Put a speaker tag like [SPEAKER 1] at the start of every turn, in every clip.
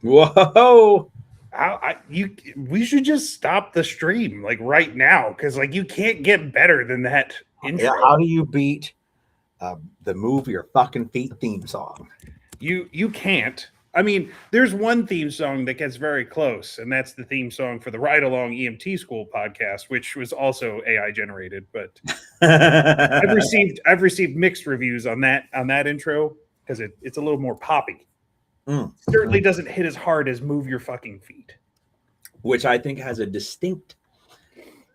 [SPEAKER 1] Whoa.
[SPEAKER 2] We should just stop the stream like right now because like you can't get better than that
[SPEAKER 1] Yeah,
[SPEAKER 2] intro.
[SPEAKER 1] how do you beat the Move Your Fucking Feet theme song?
[SPEAKER 2] You can't. I mean, there's one theme song that gets very close, and that's the theme song for the Ride Along EMT School podcast, which was also AI generated. But I've received mixed reviews on that intro because it's a little more poppy.
[SPEAKER 1] Mm,
[SPEAKER 2] Certainly
[SPEAKER 1] mm.
[SPEAKER 2] doesn't hit as hard as Move Your Fucking Feet.
[SPEAKER 1] Which I think has a distinct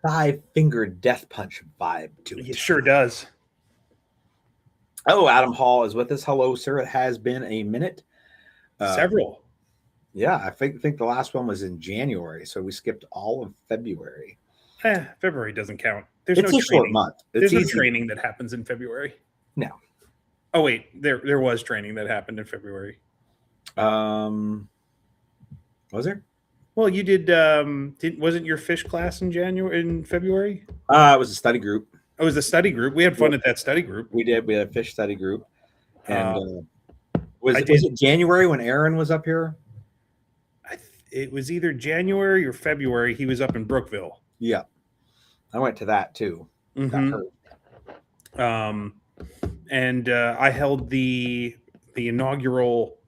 [SPEAKER 1] five-finger death punch vibe to
[SPEAKER 2] It
[SPEAKER 1] it.
[SPEAKER 2] sure does.
[SPEAKER 1] Oh, Adam Hall is with us. Hello, sir. It has been a minute.
[SPEAKER 2] Several.
[SPEAKER 1] Yeah, I think the last one was in January, so we skipped all of February.
[SPEAKER 2] February doesn't count. There's
[SPEAKER 1] It's
[SPEAKER 2] no
[SPEAKER 1] a short
[SPEAKER 2] training.
[SPEAKER 1] month. It's
[SPEAKER 2] There's no
[SPEAKER 1] easy.
[SPEAKER 2] training that happens in February.
[SPEAKER 1] No.
[SPEAKER 2] Oh wait, there was training that happened in February.
[SPEAKER 1] Was there?
[SPEAKER 2] Well, you did. Wasn't your fish class in February?
[SPEAKER 1] It was a study group.
[SPEAKER 2] It was a study group. We had fun at that study group.
[SPEAKER 1] We did. We had a fish study group. And was
[SPEAKER 2] I
[SPEAKER 1] it
[SPEAKER 2] did.
[SPEAKER 1] January when Aaron was up here?
[SPEAKER 2] It was either January or February. He was up in Brookville.
[SPEAKER 1] Yeah, I went to that too.
[SPEAKER 2] Mm-hmm. And I held the inaugural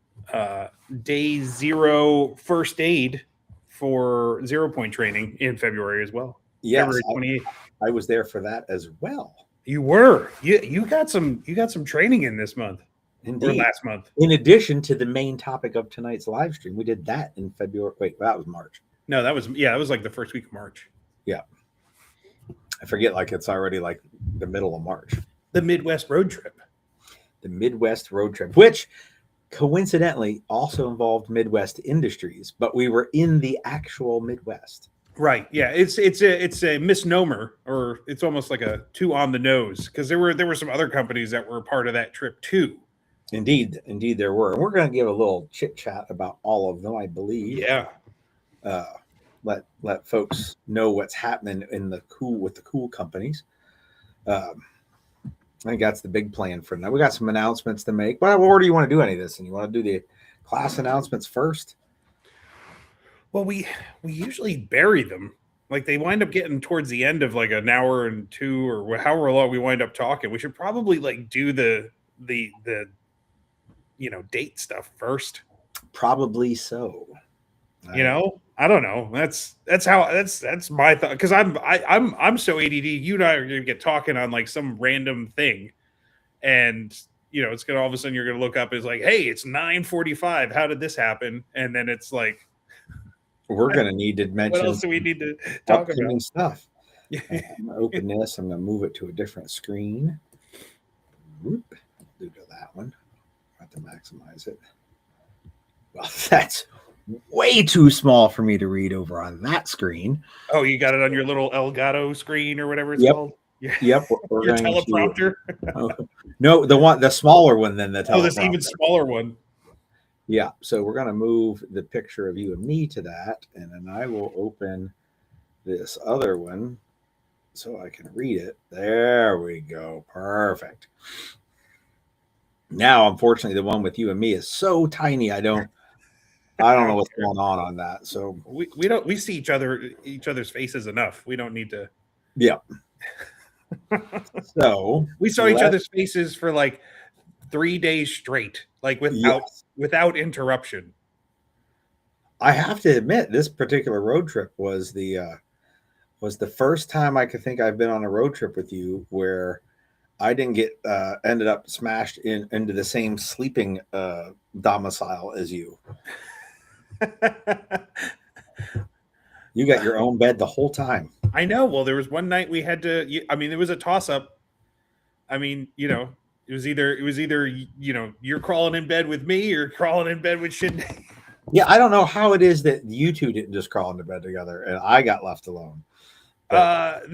[SPEAKER 2] day zero first aid for 0 point training in February as well.
[SPEAKER 1] Yes,
[SPEAKER 2] February 28th.
[SPEAKER 1] I was there for that as well.
[SPEAKER 2] You were. You got some training in this month.
[SPEAKER 1] Indeed.
[SPEAKER 2] Or last month.
[SPEAKER 1] In addition to the main topic of tonight's live stream, we did that in February. Wait, that was March.
[SPEAKER 2] No, that was like the first week of March.
[SPEAKER 1] Yeah. I forget, like it's already like the middle of March.
[SPEAKER 2] The Midwest road trip.
[SPEAKER 1] The Midwest road trip, which coincidentally also involved Midwest Industries, but we were in the actual Midwest.
[SPEAKER 2] Right. Yeah. It's a misnomer, or it's almost like a too on the nose, because there were some other companies that were part of that trip too.
[SPEAKER 1] Indeed there were. And we're going to give a little chit chat about all of them, I believe.
[SPEAKER 2] Yeah.
[SPEAKER 1] Let folks know what's happening with the cool companies. I think that's the big plan for now. We got some announcements to make. What order do you want to do any of this? And you want to do the class announcements first?
[SPEAKER 2] Well, we usually bury them. Like they wind up getting towards the end of like an hour and two or however long we wind up talking. We should probably like do the date stuff first.
[SPEAKER 1] Probably so.
[SPEAKER 2] I don't know. That's my thought, because I'm so ADD. You and I are gonna get talking on like some random thing, and it's gonna all of a sudden you're gonna look up. It's like, hey, it's 9:45. How did this happen? And then it's like,
[SPEAKER 1] we're gonna need to mention
[SPEAKER 2] what else do we need to talk about?
[SPEAKER 1] Stuff. I'm gonna open this. I'm gonna move it to a different screen. Whoop. Do that one. I have to maximize it. Well, that's way too small for me to read over on that screen.
[SPEAKER 2] Oh, you got it on your little Elgato screen or whatever it's called?
[SPEAKER 1] Yep. We're
[SPEAKER 2] your teleprompter?
[SPEAKER 1] No, the smaller one than the teleprompter.
[SPEAKER 2] Oh, this even smaller one.
[SPEAKER 1] Yeah. So we're going to move the picture of you and me to that. And then I will open this other one so I can read it. There we go. Perfect. Now, unfortunately, the one with you and me is so tiny. I don't know what's going on that. So
[SPEAKER 2] we see each other's faces enough. We don't need to.
[SPEAKER 1] Yeah. So
[SPEAKER 2] we saw each other's faces for like 3 days straight, like without interruption.
[SPEAKER 1] I have to admit, this particular road trip was the first time I could think I've been on a road trip with you where I didn't get ended up smashed into the same sleeping domicile as you. You got your own bed the whole time.
[SPEAKER 2] I know. Well, there was one night we had to. There was a toss up. It was either you're crawling in bed with me or crawling in bed with Shindy.
[SPEAKER 1] Yeah, I don't know how it is that you two didn't just crawl into bed together and I got left alone.
[SPEAKER 2] And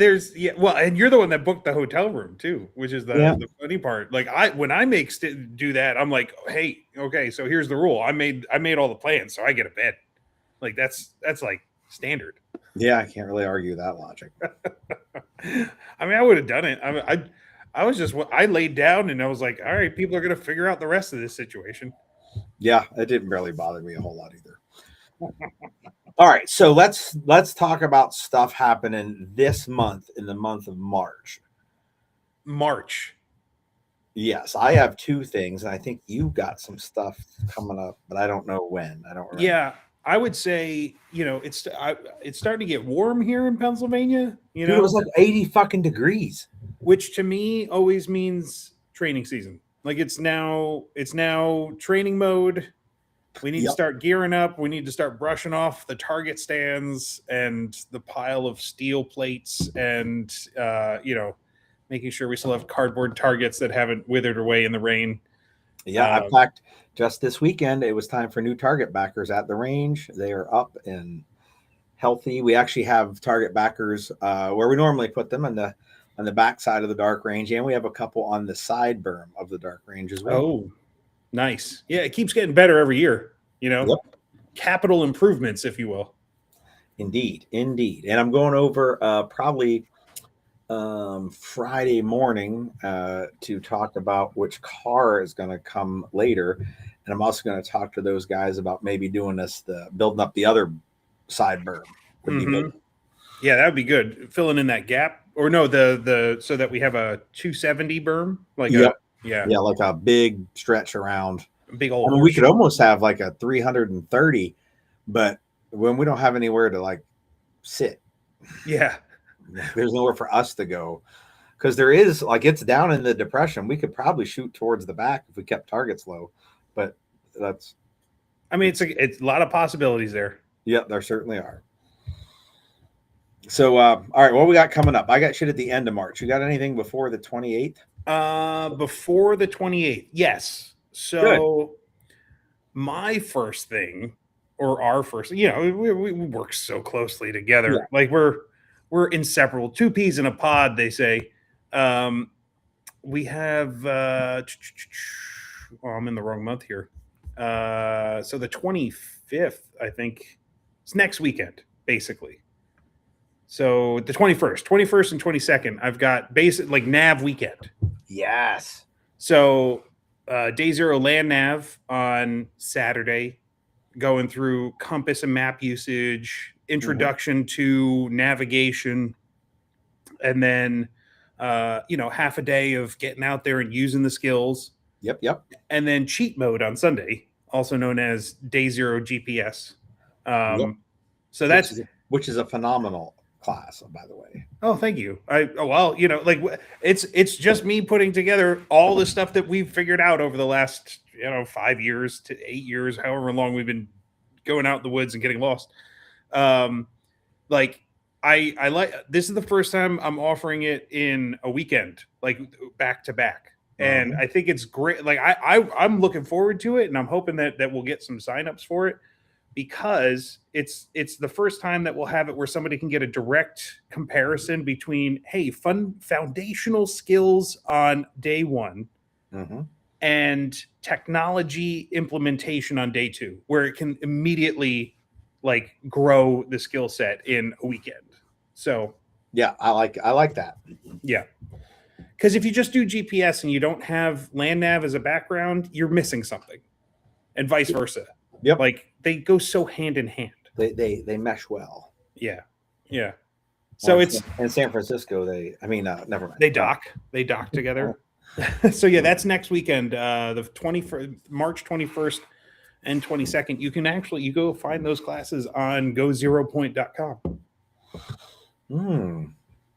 [SPEAKER 2] you're the one that booked the hotel room too, which is the funny part. Like when I do that, I'm like, hey, okay, so here's the rule. I made all the plans, so I get a bed. Like that's like standard.
[SPEAKER 1] Yeah, I can't really argue that logic.
[SPEAKER 2] I would have done it. I laid down and I was like, all right, people are gonna figure out the rest of this situation.
[SPEAKER 1] Yeah, it didn't really bother me a whole lot either. All right, so let's talk about stuff happening this month in the month of March.
[SPEAKER 2] March.
[SPEAKER 1] Yes, I have two things, and I think you got some stuff coming up, but I don't know when. I don't remember.
[SPEAKER 2] Yeah, I would say, it's starting to get warm here in Pennsylvania,
[SPEAKER 1] Dude, it was like 80 fucking degrees.
[SPEAKER 2] which to me always means training season. Like it's now training mode. We need to
[SPEAKER 1] Yep.
[SPEAKER 2] start gearing up. We need to start brushing off the target stands and the pile of steel plates and making sure we still have cardboard targets that haven't withered away in the rain.
[SPEAKER 1] Yeah, I packed just this weekend. It was time for new target backers at the range. They are up and healthy. We actually have target backers where we normally put them on the back side of the dark range, and we have a couple on the side berm of the dark range as well.
[SPEAKER 2] Oh, nice. Yeah, it keeps getting better every year.
[SPEAKER 1] Yep.
[SPEAKER 2] Capital improvements, if you will.
[SPEAKER 1] Indeed, indeed. And I'm going over probably Friday morning to talk about which car is going to come later. And I'm also going to talk to those guys about maybe doing building up the other side berm. Would be good.
[SPEAKER 2] Yeah, that would be good. Filling in that gap, or no, the so that we have a 270 berm, like
[SPEAKER 1] Yep.
[SPEAKER 2] yeah,
[SPEAKER 1] Like a big stretch around.
[SPEAKER 2] big old.
[SPEAKER 1] I mean, we could almost have like a 330, but when we don't have anywhere to like sit,
[SPEAKER 2] Yeah,
[SPEAKER 1] there's nowhere for us to go. Because there is like it's down in the depression. We could probably shoot towards the back if we kept targets low, but that's.
[SPEAKER 2] I mean, it's a lot of possibilities there.
[SPEAKER 1] Yeah, there certainly are. So, all right, what we got coming up? I got shit at the end of March. You got anything before the 28th?
[SPEAKER 2] Before the 28th, yes. So
[SPEAKER 1] Good.
[SPEAKER 2] my first thing, or our first, we work so closely together.
[SPEAKER 1] Yeah.
[SPEAKER 2] Like we're inseparable. Two peas in a pod, they say. We have. Oh, I'm in the wrong month here. So the 25th, I think, it's next weekend, basically. So the 21st and 22nd, I've got basic like nav weekend.
[SPEAKER 1] Yes.
[SPEAKER 2] So day zero land nav on Saturday, going through compass and map usage, introduction to navigation, and then half a day of getting out there and using the skills.
[SPEAKER 1] Yep.
[SPEAKER 2] And then cheat mode on Sunday, also known as day zero GPS.
[SPEAKER 1] Yep.
[SPEAKER 2] So that's
[SPEAKER 1] which is a phenomenal class, by the way.
[SPEAKER 2] Oh, thank you. It's just me putting together all the stuff that we've figured out over the last 5 years to 8 years, however long we've been going out in the woods and getting lost. Like I like this is the first time I'm offering it in a weekend, like back to back. And I think it's great. Like I'm looking forward to it, and I'm hoping that we'll get some signups for it, because it's the first time that we'll have it where somebody can get a direct comparison between, hey, fun foundational skills on day one and technology implementation on day two, where it can immediately like grow the skill set in a weekend. So
[SPEAKER 1] yeah, I like that.
[SPEAKER 2] Yeah. Because if you just do GPS and you don't have land nav as a background, you're missing something, and vice versa.
[SPEAKER 1] Yep.
[SPEAKER 2] Like they go so hand in hand.
[SPEAKER 1] They mesh well.
[SPEAKER 2] Yeah. So it's
[SPEAKER 1] in San Francisco. Never mind.
[SPEAKER 2] They dock together. So yeah, that's next weekend, the 21st, March 21st and 22nd. You can go find those classes on gozeropoint.com.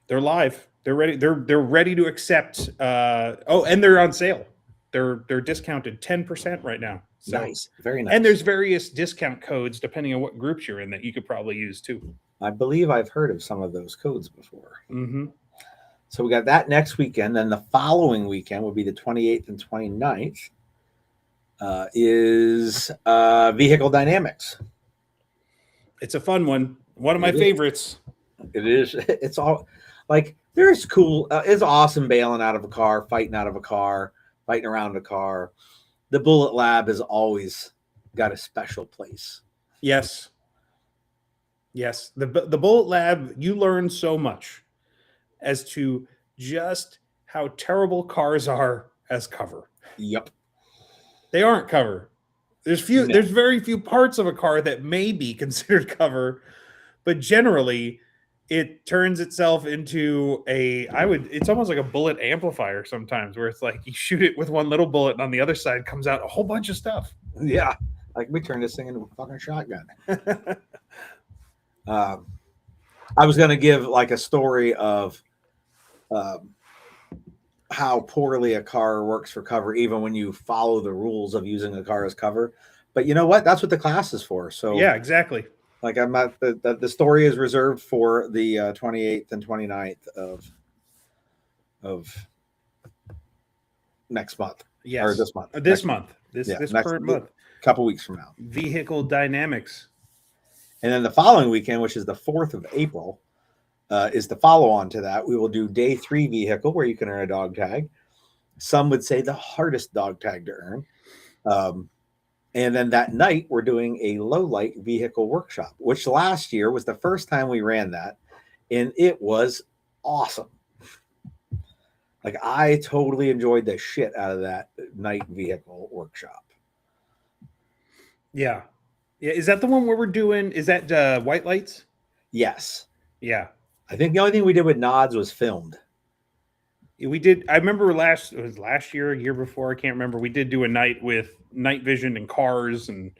[SPEAKER 2] They're live. They're ready. They're ready to accept. And they're on sale. They're discounted 10% right now. So,
[SPEAKER 1] nice, very nice.
[SPEAKER 2] And there's various discount codes depending on what groups you're in that you could probably use too.
[SPEAKER 1] I believe I've heard of some of those codes before. So we got that next weekend. Then the following weekend will be the 28th and 29th. Is vehicle dynamics.
[SPEAKER 2] It's a fun one. One of my favorites.
[SPEAKER 1] It is. It's all like there's cool. It's awesome bailing out of a car, fighting out of a car, fighting around a car. The Bullet Lab has always got a special place.
[SPEAKER 2] Yes. The Bullet Lab, you learn so much as to just how terrible cars are as cover.
[SPEAKER 1] Yep.
[SPEAKER 2] They aren't cover. There's very few parts of a car that may be considered cover, but generally it turns itself into it's almost like a bullet amplifier sometimes, where it's like you shoot it with one little bullet and on the other side comes out a whole bunch of stuff.
[SPEAKER 1] Yeah, like we turned this thing into a fucking shotgun. I was going to give like a story of how poorly a car works for cover, even when you follow the rules of using a car as cover. But you know what? That's what the class is for. So
[SPEAKER 2] yeah, exactly.
[SPEAKER 1] Like I'm not the story is reserved for the 28th and 29th of next month.
[SPEAKER 2] Yes.
[SPEAKER 1] Or this month.
[SPEAKER 2] This month. This current month.
[SPEAKER 1] A couple weeks from now.
[SPEAKER 2] Vehicle dynamics.
[SPEAKER 1] And then the following weekend, which is the 4th of April, is the follow-on to that. We will do day 3 vehicle, where you can earn a dog tag. Some would say the hardest dog tag to earn. And then that night, we're doing a low light vehicle workshop, which last year was the first time we ran that. And it was awesome. Like, I totally enjoyed the shit out of that night vehicle workshop.
[SPEAKER 2] Yeah. Yeah. Is that the one where we're doing, is that white lights?
[SPEAKER 1] Yes.
[SPEAKER 2] Yeah.
[SPEAKER 1] I think the only thing we did with nods was filmed.
[SPEAKER 2] We did. I remember last year, a year before. I can't remember. We did do a night with night vision and cars, and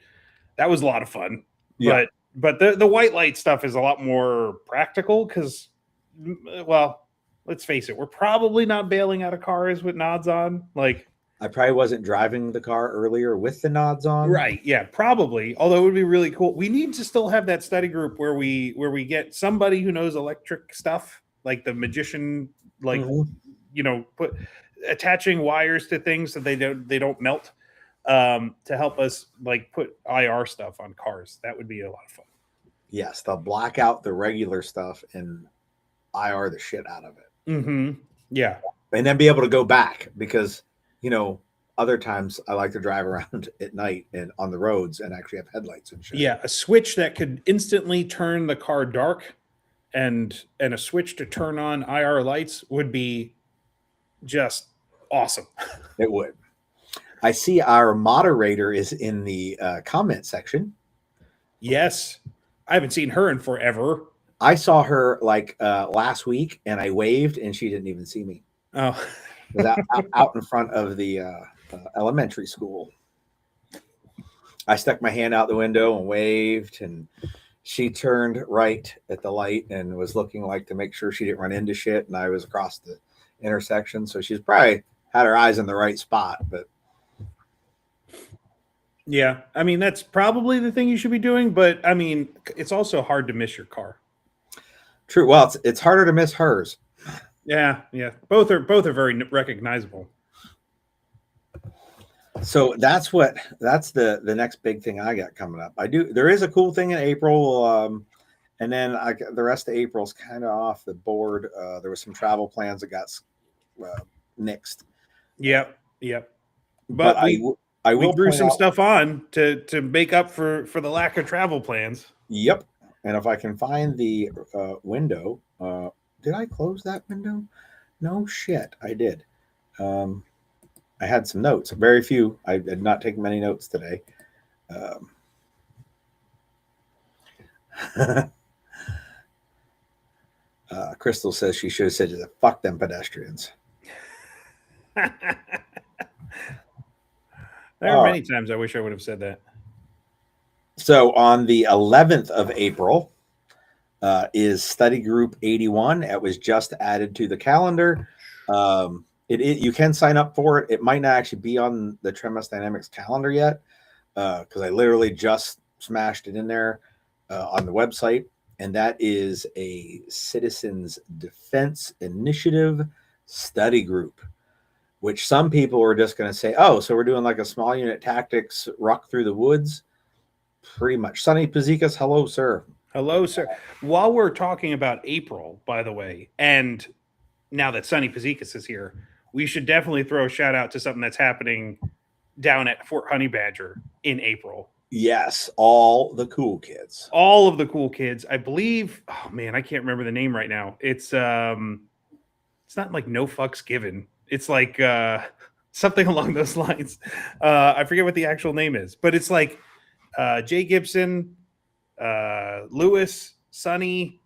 [SPEAKER 2] that was a lot of fun.
[SPEAKER 1] Yeah.
[SPEAKER 2] But the white light stuff is a lot more practical because, well, let's face it, we're probably not bailing out of cars with nods on. Like,
[SPEAKER 1] I probably wasn't driving the car earlier with the nods on.
[SPEAKER 2] Right. Yeah, probably. Although it would be really cool. We need to still have that study group where we get somebody who knows electric stuff, like the magician, like put attaching wires to things so they don't melt, to help us like put IR stuff on cars. That would be a lot of fun.
[SPEAKER 1] Yes, they'll black out the regular stuff and IR the shit out of it.
[SPEAKER 2] Mm-hmm. Yeah.
[SPEAKER 1] And then be able to go back because, other times I like to drive around at night and on the roads and actually have headlights and shit.
[SPEAKER 2] Yeah, a switch that could instantly turn the car dark and a switch to turn on IR lights would be just awesome.
[SPEAKER 1] It would. I see our moderator is in the comment section.
[SPEAKER 2] Yes. I haven't seen her in forever.
[SPEAKER 1] I saw her like last week and I waved and she didn't even see me.
[SPEAKER 2] Oh.
[SPEAKER 1] Was out in front of the elementary school. I stuck my hand out the window and waved, and she turned right at the light and was looking like to make sure she didn't run into shit. And I was across the intersection, so she's probably had her eyes in the right spot. But
[SPEAKER 2] yeah, I mean that's probably the thing you should be doing. But I mean, it's also hard to miss your car.
[SPEAKER 1] True. Well, it's harder to miss hers.
[SPEAKER 2] Yeah. Both are very recognizable.
[SPEAKER 1] So that's the next big thing I got coming up. There is a cool thing in April, and then the rest of April's kind of off the board. There was some travel plans that got nixed.
[SPEAKER 2] Yep. But we drew some stuff on to make up for the lack of travel plans.
[SPEAKER 1] Yep. And if I can find the window, did I close that window? No shit, I did. I had some notes, very few. I did not take many notes today. Crystal says she should have said, fuck them pedestrians.
[SPEAKER 2] There are many times I wish I would have said that.
[SPEAKER 1] So on the 11th of April is study group 81. It was just added to the calendar. You can sign up for it. It might not actually be on the Tremas Dynamics calendar yet because I literally just smashed it in there on the website. And that is a Citizens Defense Initiative study group, which some people are just going to say, oh, so we're doing like a small unit tactics ruck through the woods. Pretty much. Sonny Pazikas, hello, sir.
[SPEAKER 2] Hello, sir. While we're talking about April, by the way, and now that Sonny Pazikas is here, we should definitely throw a shout out to something that's happening down at Fort Honey Badger in April.
[SPEAKER 1] Yes, all the cool kids.
[SPEAKER 2] All of the cool kids. I believe, oh man, I can't remember the name right now. It's not like No Fucks Given. It's like something along those lines. I forget what the actual name is, but it's like Jay Gibson, Lewis, Sonny,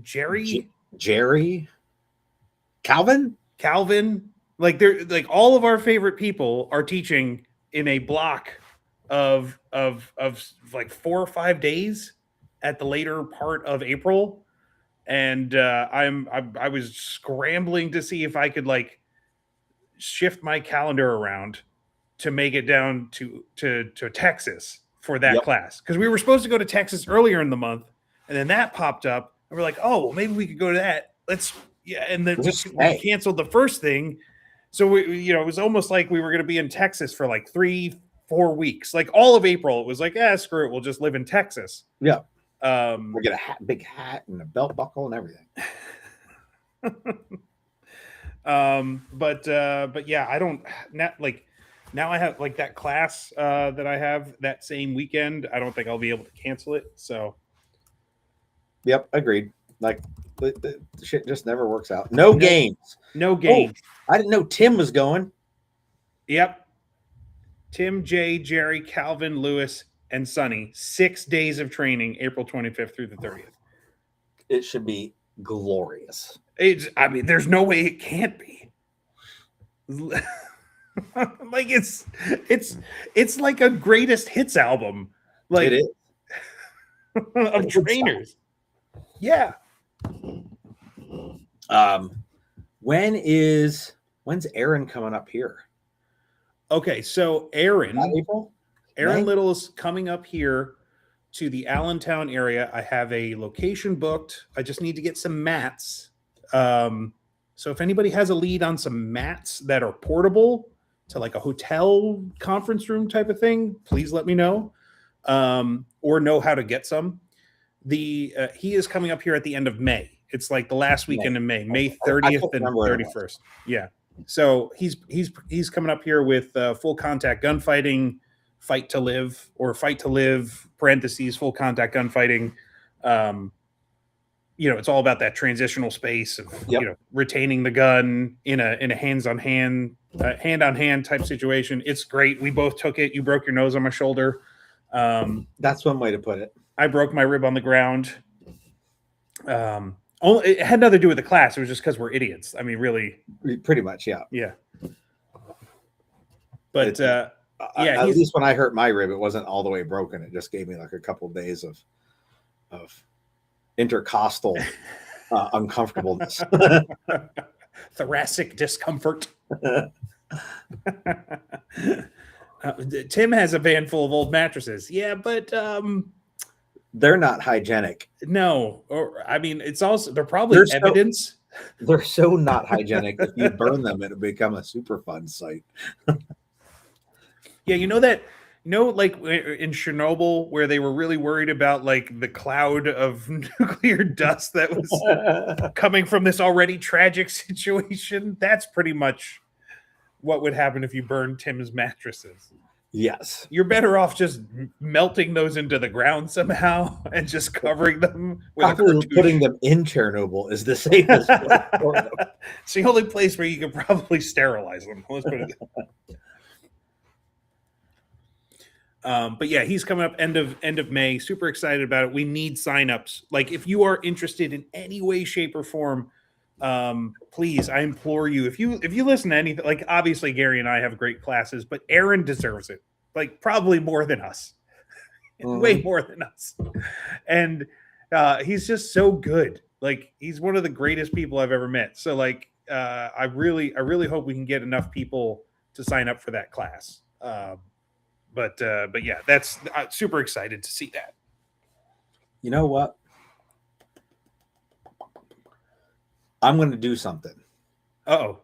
[SPEAKER 2] Jerry,
[SPEAKER 1] Jerry, Calvin.
[SPEAKER 2] Like they're like all of our favorite people are teaching in a block of like 4 or 5 days at the later part of April, and I was scrambling to see if I could like shift my calendar around to make it down to Texas for that
[SPEAKER 1] Yep.
[SPEAKER 2] class, because we were supposed to go to Texas earlier in the month, and then that popped up, and we're like, oh, well, maybe we could go to that. And then we canceled the first thing, so we it was almost like we were going to be in Texas for like 3-4 weeks, like all of April. It was like, screw it, we'll just live in Texas.
[SPEAKER 1] Yeah. We get a big hat and a belt buckle and everything.
[SPEAKER 2] But yeah, I don't now I have like that class that I have that same weekend. I don't think I'll be able to cancel it. So
[SPEAKER 1] Yep, agreed. Like the shit just never works out. No games.
[SPEAKER 2] No games.
[SPEAKER 1] I didn't know Tim was going.
[SPEAKER 2] Yep. Tim, Jay, Jerry, Calvin, Lewis, and Sonny. 6 days of training, April 25th through the 30th.
[SPEAKER 1] It should be glorious.
[SPEAKER 2] I mean, there's no way it can't be. Like it's like a greatest hits album. Like
[SPEAKER 1] it is.
[SPEAKER 2] Of trainers. Yeah.
[SPEAKER 1] When's Aaron coming up here?
[SPEAKER 2] Okay, so Aaron
[SPEAKER 1] May?
[SPEAKER 2] Little is coming up here to the Allentown area. I have a location booked. I just need to get some mats. So if anybody has a lead on some mats that are portable to like a hotel conference room type of thing, please let me know. Or know how to get some. He is coming up here at the end of May. It's like the last weekend in May 30th and 31st. Yeah. So he's coming up here with full contact gunfighting, fight to live parentheses full contact gunfighting. It's all about that transitional space of retaining the gun in a hand on hand type situation. It's great. We both took it. You broke your nose on my shoulder.
[SPEAKER 1] That's one way to put it.
[SPEAKER 2] I broke my rib on the ground. It had nothing to do with the class. It was just because we're idiots. I mean, really.
[SPEAKER 1] Pretty much, yeah.
[SPEAKER 2] Yeah. But
[SPEAKER 1] at least when I hurt my rib, it wasn't all the way broken. It just gave me like a couple of days of intercostal uncomfortableness.
[SPEAKER 2] Thoracic discomfort. Tim has a van full of old mattresses. Yeah, but
[SPEAKER 1] they're not hygienic.
[SPEAKER 2] No, I mean, it's also they're probably evidence.
[SPEAKER 1] They're so not hygienic. If you burn them, it'll become a Superfund site.
[SPEAKER 2] Yeah, like in Chernobyl, where they were really worried about like the cloud of nuclear dust that was coming from this already tragic situation. That's pretty much what would happen if you burned Tim's mattresses.
[SPEAKER 1] Yes.
[SPEAKER 2] You're better off just melting those into the ground somehow and just covering them with
[SPEAKER 1] putting them in Chernobyl is the safest place for them.
[SPEAKER 2] It's the only place where you can probably sterilize them. Let's put it but yeah, he's coming up end of May. Super excited about it. We need signups. Like if you are interested in any way, shape, or form, please, I implore you, if you listen to anything, like obviously Gary and I have great classes, but Aaron deserves it, like probably more than us. Way more than us. And he's just so good. Like he's one of the greatest people I've ever met. So like I really hope we can get enough people to sign up for that class. But yeah, that's super excited to see that.
[SPEAKER 1] You know what? I'm going to do something.
[SPEAKER 2] Uh-oh.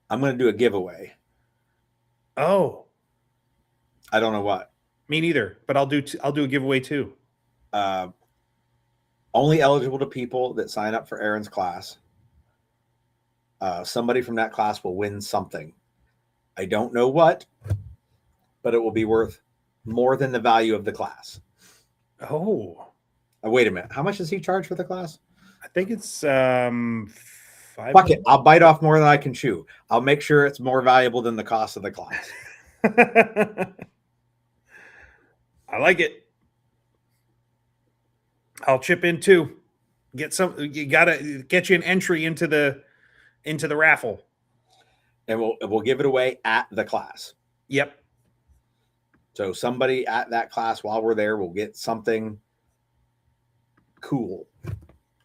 [SPEAKER 1] I'm going to do a giveaway.
[SPEAKER 2] Oh.
[SPEAKER 1] I don't know what.
[SPEAKER 2] Me neither, but I'll do a giveaway too.
[SPEAKER 1] Only eligible to people that sign up for Aaron's class. Somebody from that class will win something. I don't know what, but it will be worth more than the value of the class.
[SPEAKER 2] Oh.
[SPEAKER 1] Wait a minute. How much does he charge for the class?
[SPEAKER 2] I think it's
[SPEAKER 1] Fuck it. I'll bite off more than I can chew. I'll make sure it's more valuable than the cost of the class.
[SPEAKER 2] I like it. I'll chip in too. You gotta get you an entry into the raffle.
[SPEAKER 1] And we'll give it away at the class.
[SPEAKER 2] Yep.
[SPEAKER 1] So somebody at that class while we're there will get something cool.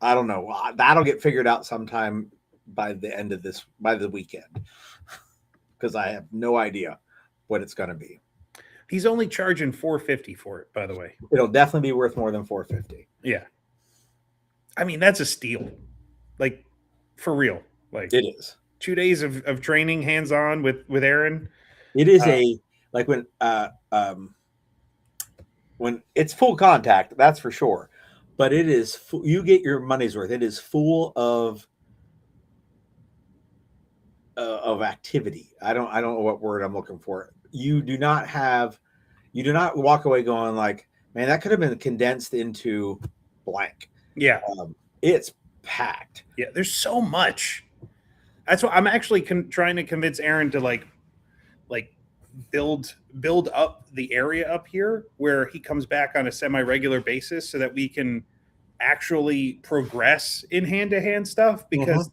[SPEAKER 1] I don't know. That'll get figured out sometime by the weekend. Because I have no idea what it's going to be.
[SPEAKER 2] He's only charging $450 for it, by the way.
[SPEAKER 1] It'll definitely be worth more than $450.
[SPEAKER 2] Yeah. I mean, that's a steal. Like, for real. Like,
[SPEAKER 1] it is.
[SPEAKER 2] 2 days of training hands-on with Aaron.
[SPEAKER 1] It is when it's full contact, that's for sure. But it is, you get your money's worth. It is full of activity. I don't know what word I'm looking for. You do not walk away going like, man, that could have been condensed into blank.
[SPEAKER 2] Yeah.
[SPEAKER 1] It's packed.
[SPEAKER 2] Yeah. There's so much. That's what I'm actually trying to convince Aaron to like build up the area up here where he comes back on a semi-regular basis so that we can actually progress in hand-to-hand stuff, because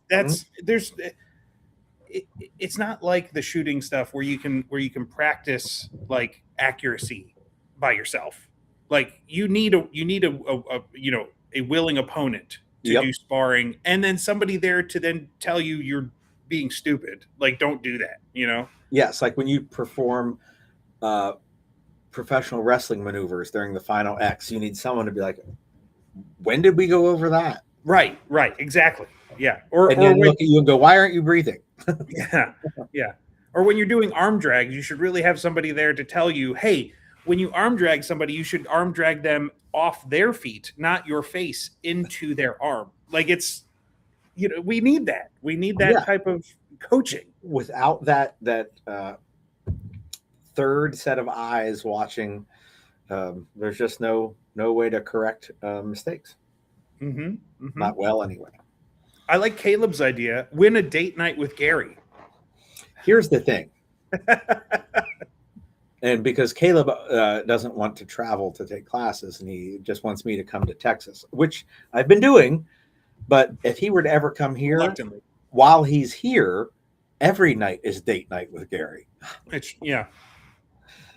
[SPEAKER 2] it's not like the shooting stuff where you can practice like accuracy by yourself. Like you need a willing opponent to do sparring, and then somebody there to then tell you you're being stupid. Like, don't do that,
[SPEAKER 1] Yes, like when you perform professional wrestling maneuvers during the final X, you need someone to be like, when did we go over that?
[SPEAKER 2] Right, exactly. Yeah.
[SPEAKER 1] And then look at you and go, why aren't you breathing?
[SPEAKER 2] Yeah. Or when you're doing arm drags, you should really have somebody there to tell you, hey, when you arm drag somebody, you should arm drag them off their feet, not your face into their arm. Like, it's, we need that. We need that type of coaching.
[SPEAKER 1] Without that third set of eyes watching, there's just no way to correct mistakes. Not well, anyway.
[SPEAKER 2] I like Caleb's idea. Win a date night with Gary.
[SPEAKER 1] Here's the thing. And because Caleb doesn't want to travel to take classes, and he just wants me to come to Texas, which I've been doing. But if he were to ever come here, while he's here, every night is date night with Gary.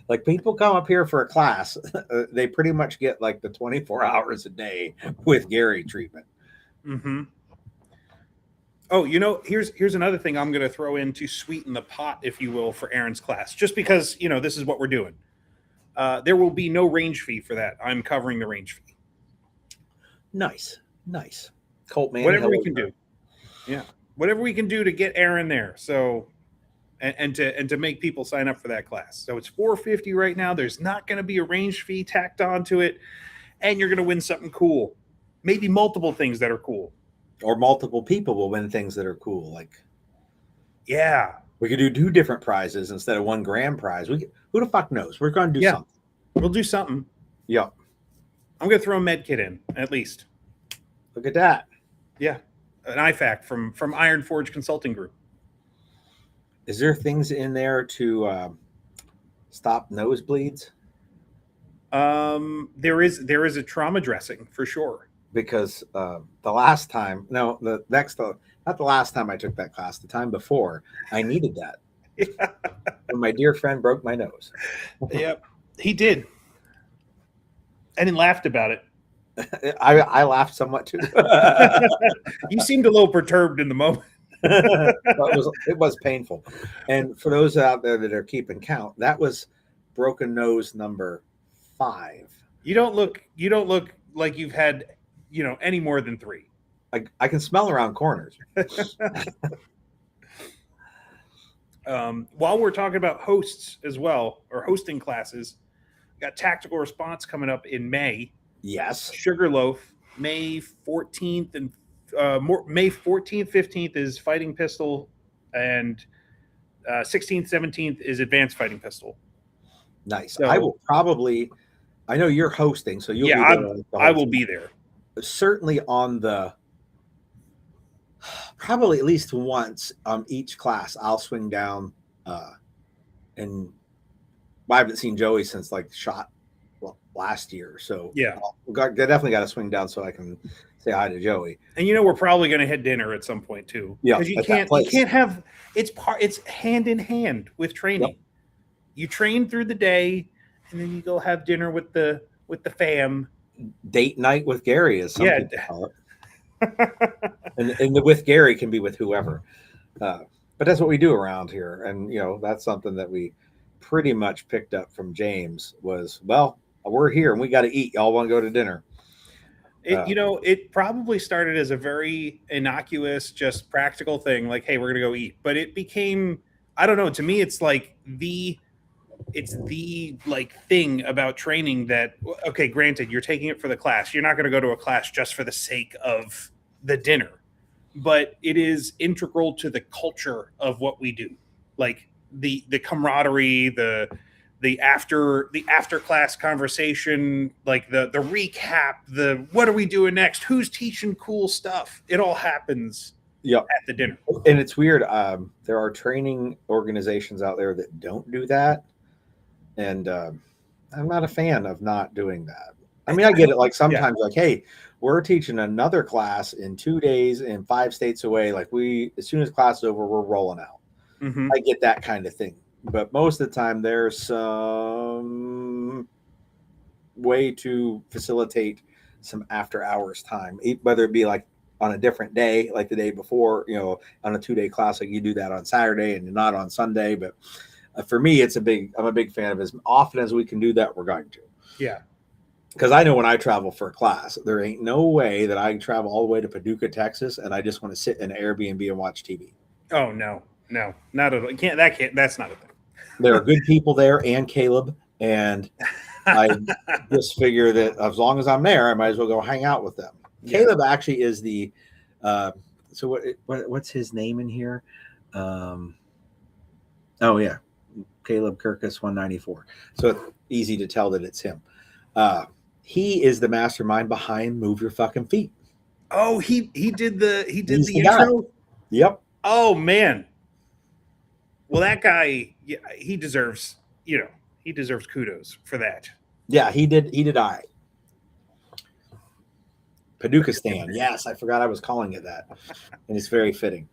[SPEAKER 1] Like, people come up here for a class, they pretty much get like the 24 hours a day with Gary treatment.
[SPEAKER 2] Oh, here's another thing I'm going to throw in to sweeten the pot, if you will, for Aaron's class, just because, this is what we're doing. There will be no range fee for that. I'm covering the range fee.
[SPEAKER 1] Nice. Colt, man.
[SPEAKER 2] Whatever we can do. Yeah. Whatever we can do to get Aaron there. So, and to make people sign up for that class. So it's $450 right now. There's not going to be a range fee tacked onto it. And you're going to win something cool. Maybe multiple things that are cool.
[SPEAKER 1] Or multiple people will win things that are cool. Like,
[SPEAKER 2] yeah,
[SPEAKER 1] we could do 2 different prizes instead of 1 grand prize. Who the fuck knows? We're going to do something.
[SPEAKER 2] We'll do something.
[SPEAKER 1] Yeah.
[SPEAKER 2] I'm going to throw a med kit in, at least.
[SPEAKER 1] Look at that.
[SPEAKER 2] Yeah. An IFAC from Iron Forge Consulting Group.
[SPEAKER 1] Is there things in there to stop nosebleeds?
[SPEAKER 2] There is a trauma dressing for sure.
[SPEAKER 1] Because not the last time I took that class, the time before, I needed that. Yeah. When my dear friend broke my nose.
[SPEAKER 2] Yep, he did. And he laughed about it.
[SPEAKER 1] I laughed somewhat too.
[SPEAKER 2] You seemed a little perturbed in the moment.
[SPEAKER 1] It was painful. And for those out there that are keeping count, that was broken nose number 5. You don't look
[SPEAKER 2] like you've had any more than 3.
[SPEAKER 1] I can smell around corners.
[SPEAKER 2] While we're talking about hosts as well, or hosting classes, got Tactical Response coming up in May.
[SPEAKER 1] Yes.
[SPEAKER 2] Sugarloaf, May 14th and May 14th, 15th is Fighting Pistol, and 16th, 17th is Advanced Fighting Pistol.
[SPEAKER 1] Nice. So, I will probably. I know you're hosting, so you'll.
[SPEAKER 2] Yeah, I will be there.
[SPEAKER 1] Certainly on the Probably at least once each class, I'll swing down, and I haven't seen Joey since like shot last year, so
[SPEAKER 2] Yeah.
[SPEAKER 1] I definitely got to swing down so I can say hi to Joey.
[SPEAKER 2] And we're probably going to hit dinner at some point too,
[SPEAKER 1] Yeah,
[SPEAKER 2] because
[SPEAKER 1] at that
[SPEAKER 2] you
[SPEAKER 1] place.
[SPEAKER 2] can't have it's hand in hand with training.
[SPEAKER 1] Yep.
[SPEAKER 2] You train through the day, and then you go have dinner with the fam.
[SPEAKER 1] Date night with Gary, as some
[SPEAKER 2] Yeah.
[SPEAKER 1] people call it, and the with Gary can be with whoever. But that's what we do around here, and that's something that we pretty much picked up from James was, well, we're here and we got to eat. Y'all want to go to dinner?
[SPEAKER 2] It probably started as a very innocuous, just practical thing, like, hey, we're gonna go eat. But it became, I don't know. To me, it's like it's the like thing about training that, okay, granted, you're taking it for the class. You're not going to go to a class just for the sake of the dinner, but it is integral to the culture of what we do. Like the camaraderie, the after class conversation, like the recap, the what are we doing next, who's teaching cool stuff, it all happens
[SPEAKER 1] Yeah,
[SPEAKER 2] at the dinner.
[SPEAKER 1] and it's weird. There are training organizations out there that don't do that, and I'm not a fan of not doing that. I mean, I get it. Like
[SPEAKER 2] Yeah.
[SPEAKER 1] sometimes, like, hey, we're teaching another class in 2 days in 5 states away. Like as soon as class is over, we're rolling out.
[SPEAKER 2] Mm-hmm.
[SPEAKER 1] I get that kind of thing, but most of the time, there's some way to facilitate some after hours time, whether it be like on a different day, like the day before, on a 2 day class, like you do that on Saturday and not on Sunday. But for me, I'm a big fan of as often as we can do that, we're going to.
[SPEAKER 2] Yeah.
[SPEAKER 1] Because I know when I travel for a class, there ain't no way that I travel all the way to Paducah, Texas, and I just want to sit in an Airbnb and watch TV.
[SPEAKER 2] Oh no, not at all. That's not a thing.
[SPEAKER 1] There are good people there and Caleb, and I just figure that as long as I'm there, I might as well go hang out with them.
[SPEAKER 2] Yeah.
[SPEAKER 1] Caleb actually is the so what's his name in here? Oh yeah, Caleb Kirkus 194. So it's easy to tell that it's him. He is the mastermind behind Move Your Fucking Feet.
[SPEAKER 2] Oh, he did the
[SPEAKER 1] He's the
[SPEAKER 2] intro.
[SPEAKER 1] guy. Yep.
[SPEAKER 2] Oh man. Well, that guy, yeah, he deserves kudos for that.
[SPEAKER 1] Yeah, he did. He did. I Paducah Stan. Yes, I forgot I was calling it that, and it's very fitting.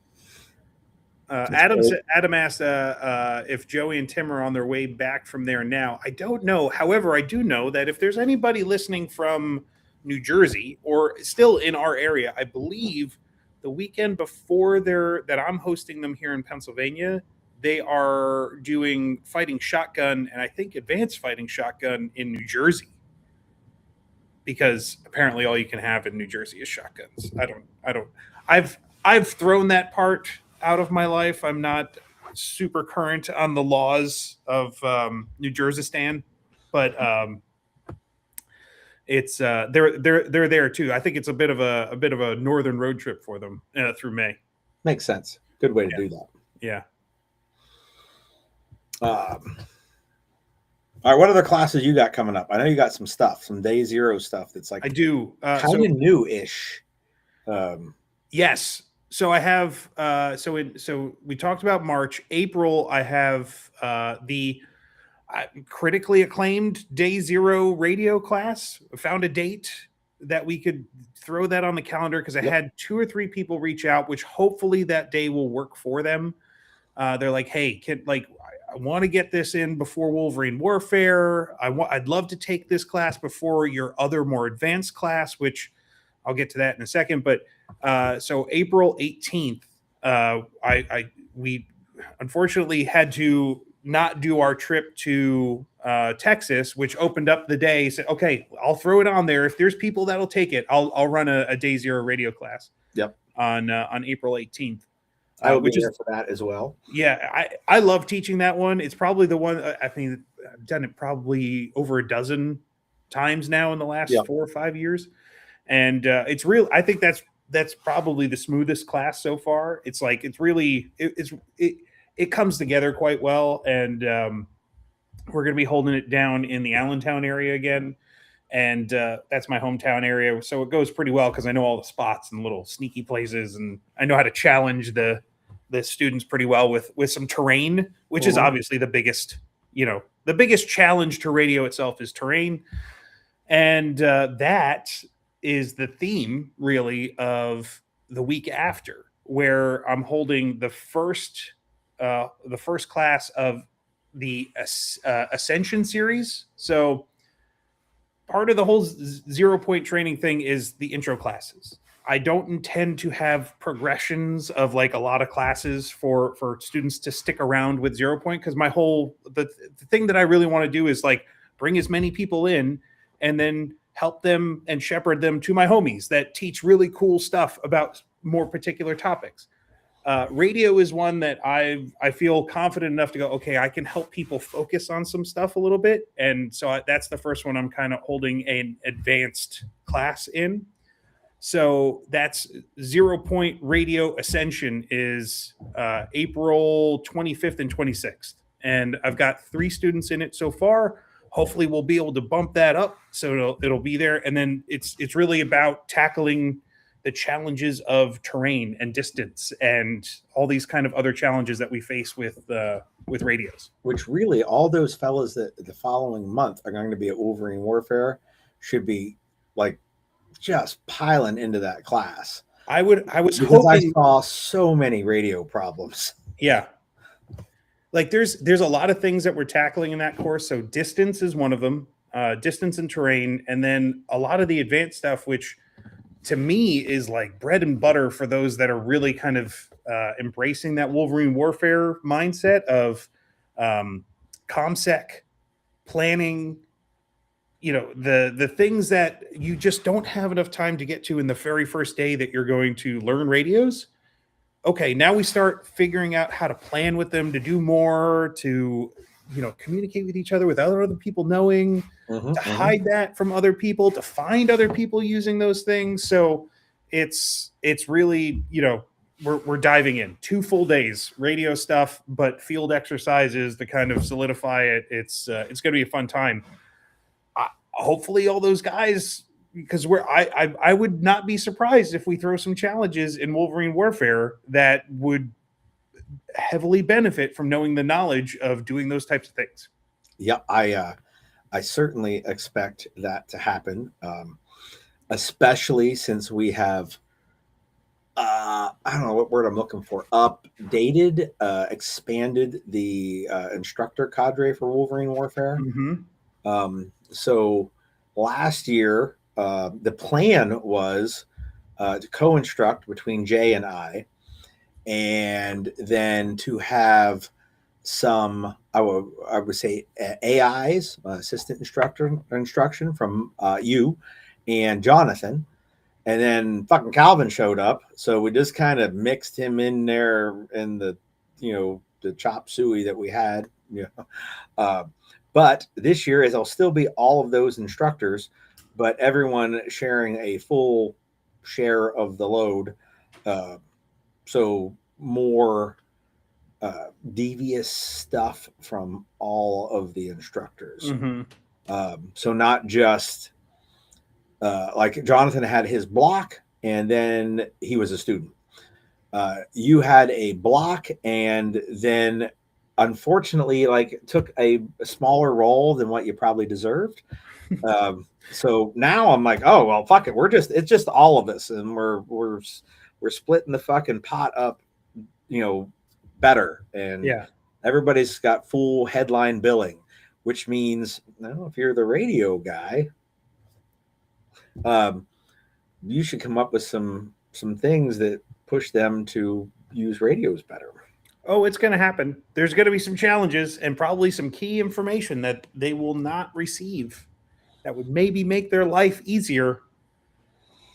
[SPEAKER 2] Adam asked if Joey and Tim are on their way back from there now. I don't know. However, I do know that if there's anybody listening from New Jersey or still in our area, I believe the weekend before that I'm hosting them here in Pennsylvania, they are doing Fighting Shotgun and I think Advanced Fighting Shotgun in New Jersey. Because apparently all you can have in New Jersey is shotguns. I've thrown that part out of my life. I'm not super current on the laws of New Jersey, but it's they're there too. I think it's a bit of a northern road trip for them through May.
[SPEAKER 1] Makes sense. Good way to do that.
[SPEAKER 2] Yeah.
[SPEAKER 1] All right, what other classes you got coming up? I know you got some stuff, some day zero stuff that's like
[SPEAKER 2] I do
[SPEAKER 1] kind of new-ish.
[SPEAKER 2] Yes. So I have so we talked about March. April, I have the critically acclaimed Day Zero radio class. Found a date that we could throw that on the calendar because I had 2 or 3 people reach out, which hopefully that day will work for them. They're like, hey, I want to get this in before Wolverine Warfare. I'd love to take this class before your other more advanced class, which I'll get to that in a second. But so April 18th, we unfortunately had to not do our trip to Texas, which opened up the day. Said, okay, I'll throw it on there. If there's people that'll take it, I'll run a Day Zero radio class.
[SPEAKER 1] Yep.
[SPEAKER 2] On April 18th.
[SPEAKER 1] I will be there for that as well.
[SPEAKER 2] Yeah, I love teaching that one. It's probably the one I think I've done it probably over a dozen times now in the last 4 or 5 years, and it's real. I think that's probably the smoothest class so far. It's like it comes together quite well, and we're going to be holding it down in the Allentown area again. and that's my hometown area, so it goes pretty well because I know all the spots and little sneaky places, and I know how to challenge the students pretty well with some terrain, which is
[SPEAKER 1] Mhm.
[SPEAKER 2] obviously the biggest challenge to radio itself is terrain, and that is the theme really of the week after, where I'm holding the first class of the Ascension series. So part of the whole 0 point training thing is the intro classes. I don't intend to have progressions of like a lot of classes for students to stick around with 0 point, because the thing that I really want to do is like bring as many people in and then help them and shepherd them to my homies that teach really cool stuff about more particular topics. Radio is one that I feel confident enough to go, okay, I can help people focus on some stuff a little bit, and so that's the first one I'm kind of holding an advanced class in. So that's 0 point radio ascension is April 25th and 26th, and I've got 3 students in it so far. Hopefully we'll be able to bump that up so it'll be there, and then it's really about tackling the challenges of terrain and distance and all these kind of other challenges that we face with radios.
[SPEAKER 1] Which really, all those fellas that the following month are going to be at Wolverine Warfare should be like just piling into that class.
[SPEAKER 2] I was
[SPEAKER 1] Because I
[SPEAKER 2] hoping,
[SPEAKER 1] saw so many radio problems.
[SPEAKER 2] yeah, like there's a lot of things that we're tackling in that course. So distance is one of them, distance and terrain, and then a lot of the advanced stuff, which to me is like bread and butter for those that are really kind of embracing that Wolverine warfare mindset of comsec planning, the things that you just don't have enough time to get to in the very first day that you're going to learn radios. Okay, now we start figuring out how to plan with them to do more, to communicate with each other without other people knowing, to hide that from other people, to find other people using those things. So it's really, we're diving in 2 full days radio stuff, but field exercises to kind of solidify it. It's going to be a fun time. Hopefully all those guys, because I would not be surprised if we throw some challenges in Wolverine Warfare that would heavily benefit from knowing the knowledge of doing those types of things.
[SPEAKER 1] Yeah, I certainly expect that to happen, especially since we have I don't know what word I'm looking for, updated, expanded the instructor cadre for Wolverine Warfare. So last year, the plan was to co-instruct between Jay and I, and then to have some, I would say, AIs, assistant instruction from you and Jonathan. And then fucking Calvin showed up, so we just kind of mixed him in there in the chop suey that we had. But this year, it'll still be all of those instructors, but everyone sharing a full share of the load. So more devious stuff from all of the instructors. So not just like Jonathan had his block, and then he was a student. You had a block, and then unfortunately, like took a smaller role than what you probably deserved. So now I'm like, oh well, fuck it. It's just all of us, and we're splitting the fucking pot up, better, and everybody's got full headline billing, which means if you're the radio guy, you should come up with some things that push them to use radios better.
[SPEAKER 2] Oh, it's going to happen. There's going to be some challenges and probably some key information that they will not receive that would maybe make their life easier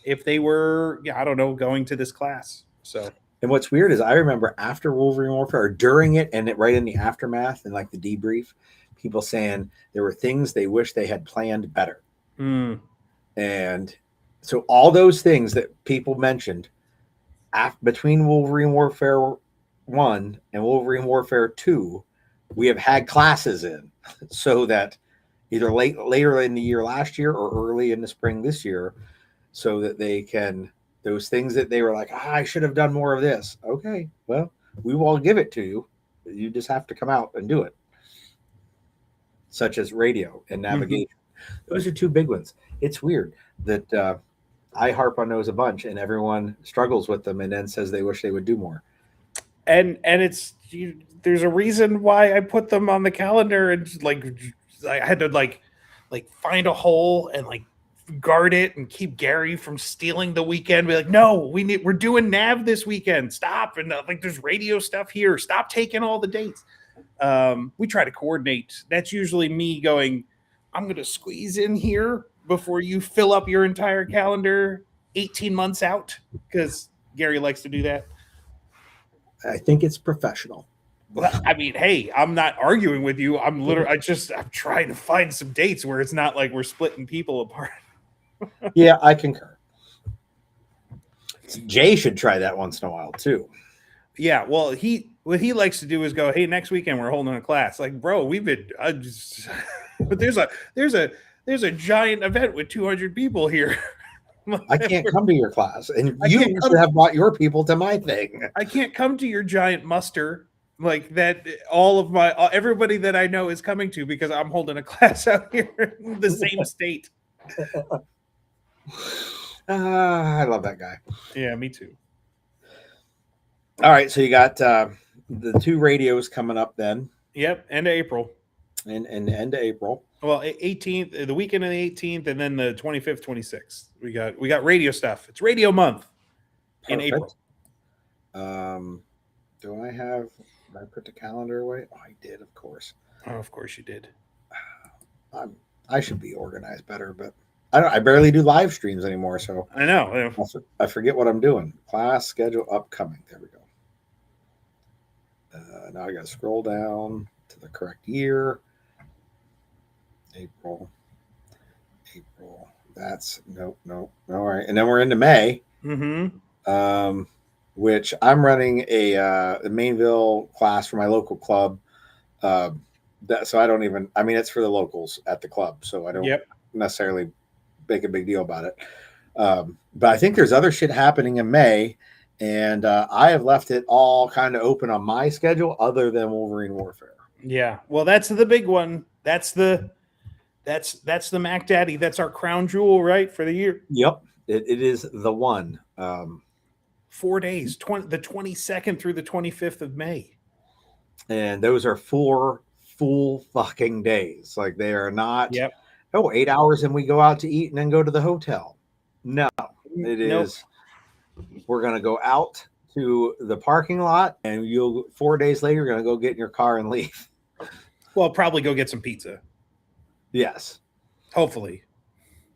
[SPEAKER 2] if they were, I don't know, going to this class. So,
[SPEAKER 1] and what's weird is I remember after Wolverine Warfare, or during it, and right in the aftermath and like the debrief, people saying there were things they wish they had planned better. And so all those things that people mentioned between Wolverine Warfare 1 and Wolverine Warfare 2, we have had classes in so that either later in the year last year or early in the spring this year, so that they can, those things that they were like, I should have done more of this. Okay, well, we will give it to you. You just have to come out and do it, such as radio and navigation. Those are two big ones. It's weird that I harp on those a bunch, and everyone struggles with them, and then says they wish they would do more.
[SPEAKER 2] And there's a reason why I put them on the calendar, and like I had to like find a hole and like guard it and keep Gary from stealing the weekend. Be like, no, we're doing nav this weekend. Stop. And like, there's radio stuff here. Stop taking all the dates. We try to coordinate. That's usually me going, I'm going to squeeze in here before you fill up your entire calendar 18 months out, because Gary likes to do that.
[SPEAKER 1] I think it's professional.
[SPEAKER 2] I mean, hey, I'm not arguing with you. I'm trying to find some dates where it's not like we're splitting people apart.
[SPEAKER 1] Yeah, I concur. Jay should try that once in a while too.
[SPEAKER 2] Yeah, well, what he likes to do is go, hey, next weekend we're holding a class. Like, bro, we've been but there's a giant event with 200 people here.
[SPEAKER 1] I can't come to your class, and you should have brought your people to my thing.
[SPEAKER 2] I can't come to your giant muster like that. All of everybody that I know is coming to, because I'm holding a class out here in the same state.
[SPEAKER 1] I love that guy.
[SPEAKER 2] Yeah, me too.
[SPEAKER 1] All right, so you got the 2 radios coming up then.
[SPEAKER 2] Yep, end of April.
[SPEAKER 1] And end of April.
[SPEAKER 2] Well, 18th, the weekend of the 18th, and then the 25th, 26th. We got radio stuff. It's radio month. In April.
[SPEAKER 1] Did I put the calendar away? Oh, I did, of course.
[SPEAKER 2] Oh, of course you did.
[SPEAKER 1] I should be organized better, but I barely do live streams anymore, so
[SPEAKER 2] I know.
[SPEAKER 1] I forget what I'm doing. Class schedule upcoming. There we go. Now I got to scroll down to the correct year. April. That's nope. All right, and then we're into May. Which I'm running a Mainville class for my local club. So I don't even. I mean, it's for the locals at the club, so I don't necessarily make a big deal about it. But I think there's other shit happening in May, and I have left it all kind of open on my schedule, other than Wolverine Warfare.
[SPEAKER 2] Yeah, well, that's the big one. That's the Mac Daddy. That's our crown jewel, right, for the year.
[SPEAKER 1] Yep, it is the one.
[SPEAKER 2] 4 days, the 22nd through the 25th of May,
[SPEAKER 1] and those are 4 full fucking days. Like, they are not. 8 hours and we go out to eat and then go to the hotel. No, it is. We're gonna go out to the parking lot, and 4 days later you're gonna go get in your car and leave.
[SPEAKER 2] Well, probably go get some pizza.
[SPEAKER 1] Yes.
[SPEAKER 2] Hopefully,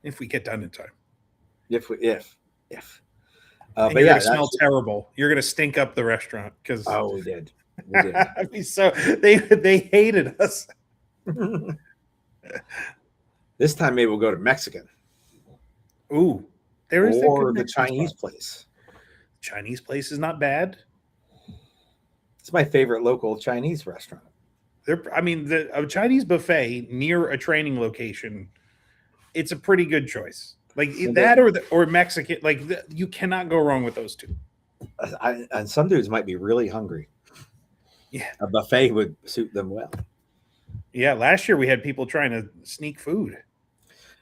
[SPEAKER 2] if we get done in time.
[SPEAKER 1] If.
[SPEAKER 2] But you're gonna smell terrible. You're gonna stink up the restaurant because.
[SPEAKER 1] Oh, we did.
[SPEAKER 2] So they hated us.
[SPEAKER 1] This time maybe we'll go to Mexican.
[SPEAKER 2] Ooh,
[SPEAKER 1] or the Chinese place.
[SPEAKER 2] Chinese place is not bad.
[SPEAKER 1] It's my favorite local Chinese restaurant.
[SPEAKER 2] A Chinese buffet near a training location. It's a pretty good choice. Like that, or Mexican. Like you cannot go wrong with those two.
[SPEAKER 1] And some dudes might be really hungry.
[SPEAKER 2] Yeah,
[SPEAKER 1] a buffet would suit them well.
[SPEAKER 2] Yeah, last year we had people trying to sneak food.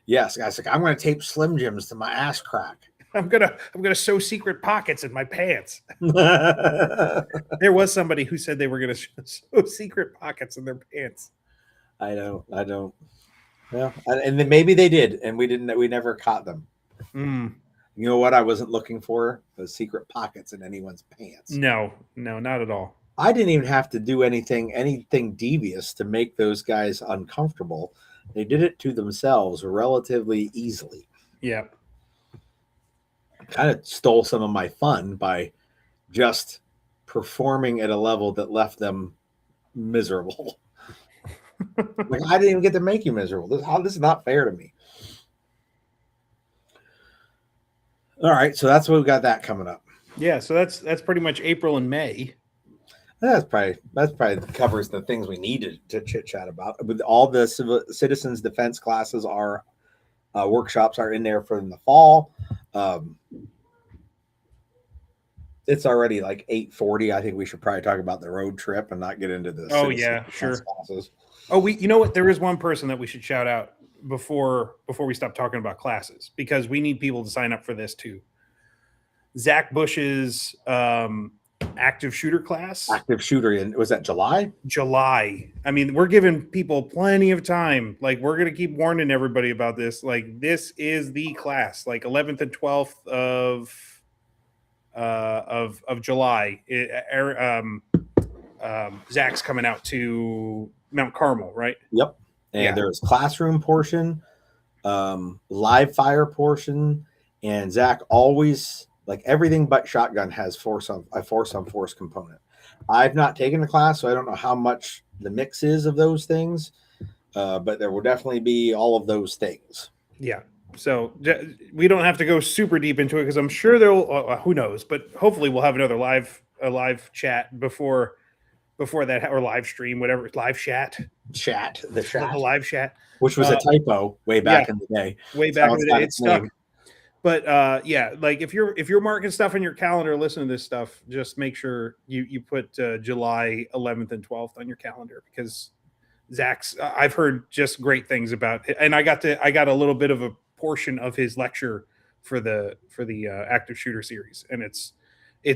[SPEAKER 1] Yes, guys, like, I'm going to tape Slim Jims to my ass crack.
[SPEAKER 2] I'm gonna sew secret pockets in my pants. There was somebody who said they were gonna sew secret pockets in their pants.
[SPEAKER 1] I don't. Well, and then maybe they did, and we didn't. We never caught them. You know what? I wasn't looking for those secret pockets in anyone's pants.
[SPEAKER 2] No, not at all.
[SPEAKER 1] I didn't even have to do anything devious to make those guys uncomfortable. They did it to themselves relatively easily.
[SPEAKER 2] Yeah.
[SPEAKER 1] Kind of stole some of my fun by just performing at a level that left them miserable. Like, I didn't even get to make you miserable. This is not fair to me. All right, so that's what we got that coming up.
[SPEAKER 2] Yeah, so that's pretty much April and May.
[SPEAKER 1] That's probably covers the things we needed to chit chat about. With all the citizens defense classes, are workshops are in there for in the fall. Um, it's already like 8:40. I think we should probably talk about the road trip and not get into the
[SPEAKER 2] Oh
[SPEAKER 1] citizen
[SPEAKER 2] yeah,
[SPEAKER 1] defense
[SPEAKER 2] sure.
[SPEAKER 1] classes.
[SPEAKER 2] Oh, you know what? There is one person that we should shout out before we stop talking about classes, because we need people to sign up for this too. Zach Bush's active shooter class.
[SPEAKER 1] Active shooter in, was that July?
[SPEAKER 2] July. I mean, we're giving people plenty of time. Like, we're gonna keep warning everybody about this. Like, this is the class. Like 11th and 12th of July. Zach's coming out to Mount Carmel, right?
[SPEAKER 1] Yep. And
[SPEAKER 2] Yeah.
[SPEAKER 1] there's classroom portion, live fire portion, and Zach always, like, everything but shotgun has a force on force component. I've not taken the class, so I don't know how much the mix is of those things, but there will definitely be all of those things.
[SPEAKER 2] Yeah. So we don't have to go super deep into it, because I'm sure there'll who knows, but hopefully we'll have another live chat before that, or live stream, whatever, live chat,
[SPEAKER 1] The chat,
[SPEAKER 2] live chat,
[SPEAKER 1] which was a typo way back in the day.
[SPEAKER 2] way back in the day. It's stuck.
[SPEAKER 1] Name.
[SPEAKER 2] But yeah, like if you're marking stuff in your calendar, listening to this stuff, just make sure you put July 11th and 12th on your calendar, because Zach's, I've heard just great things about it, and I got a little bit of a portion of his lecture for the active shooter series, and it's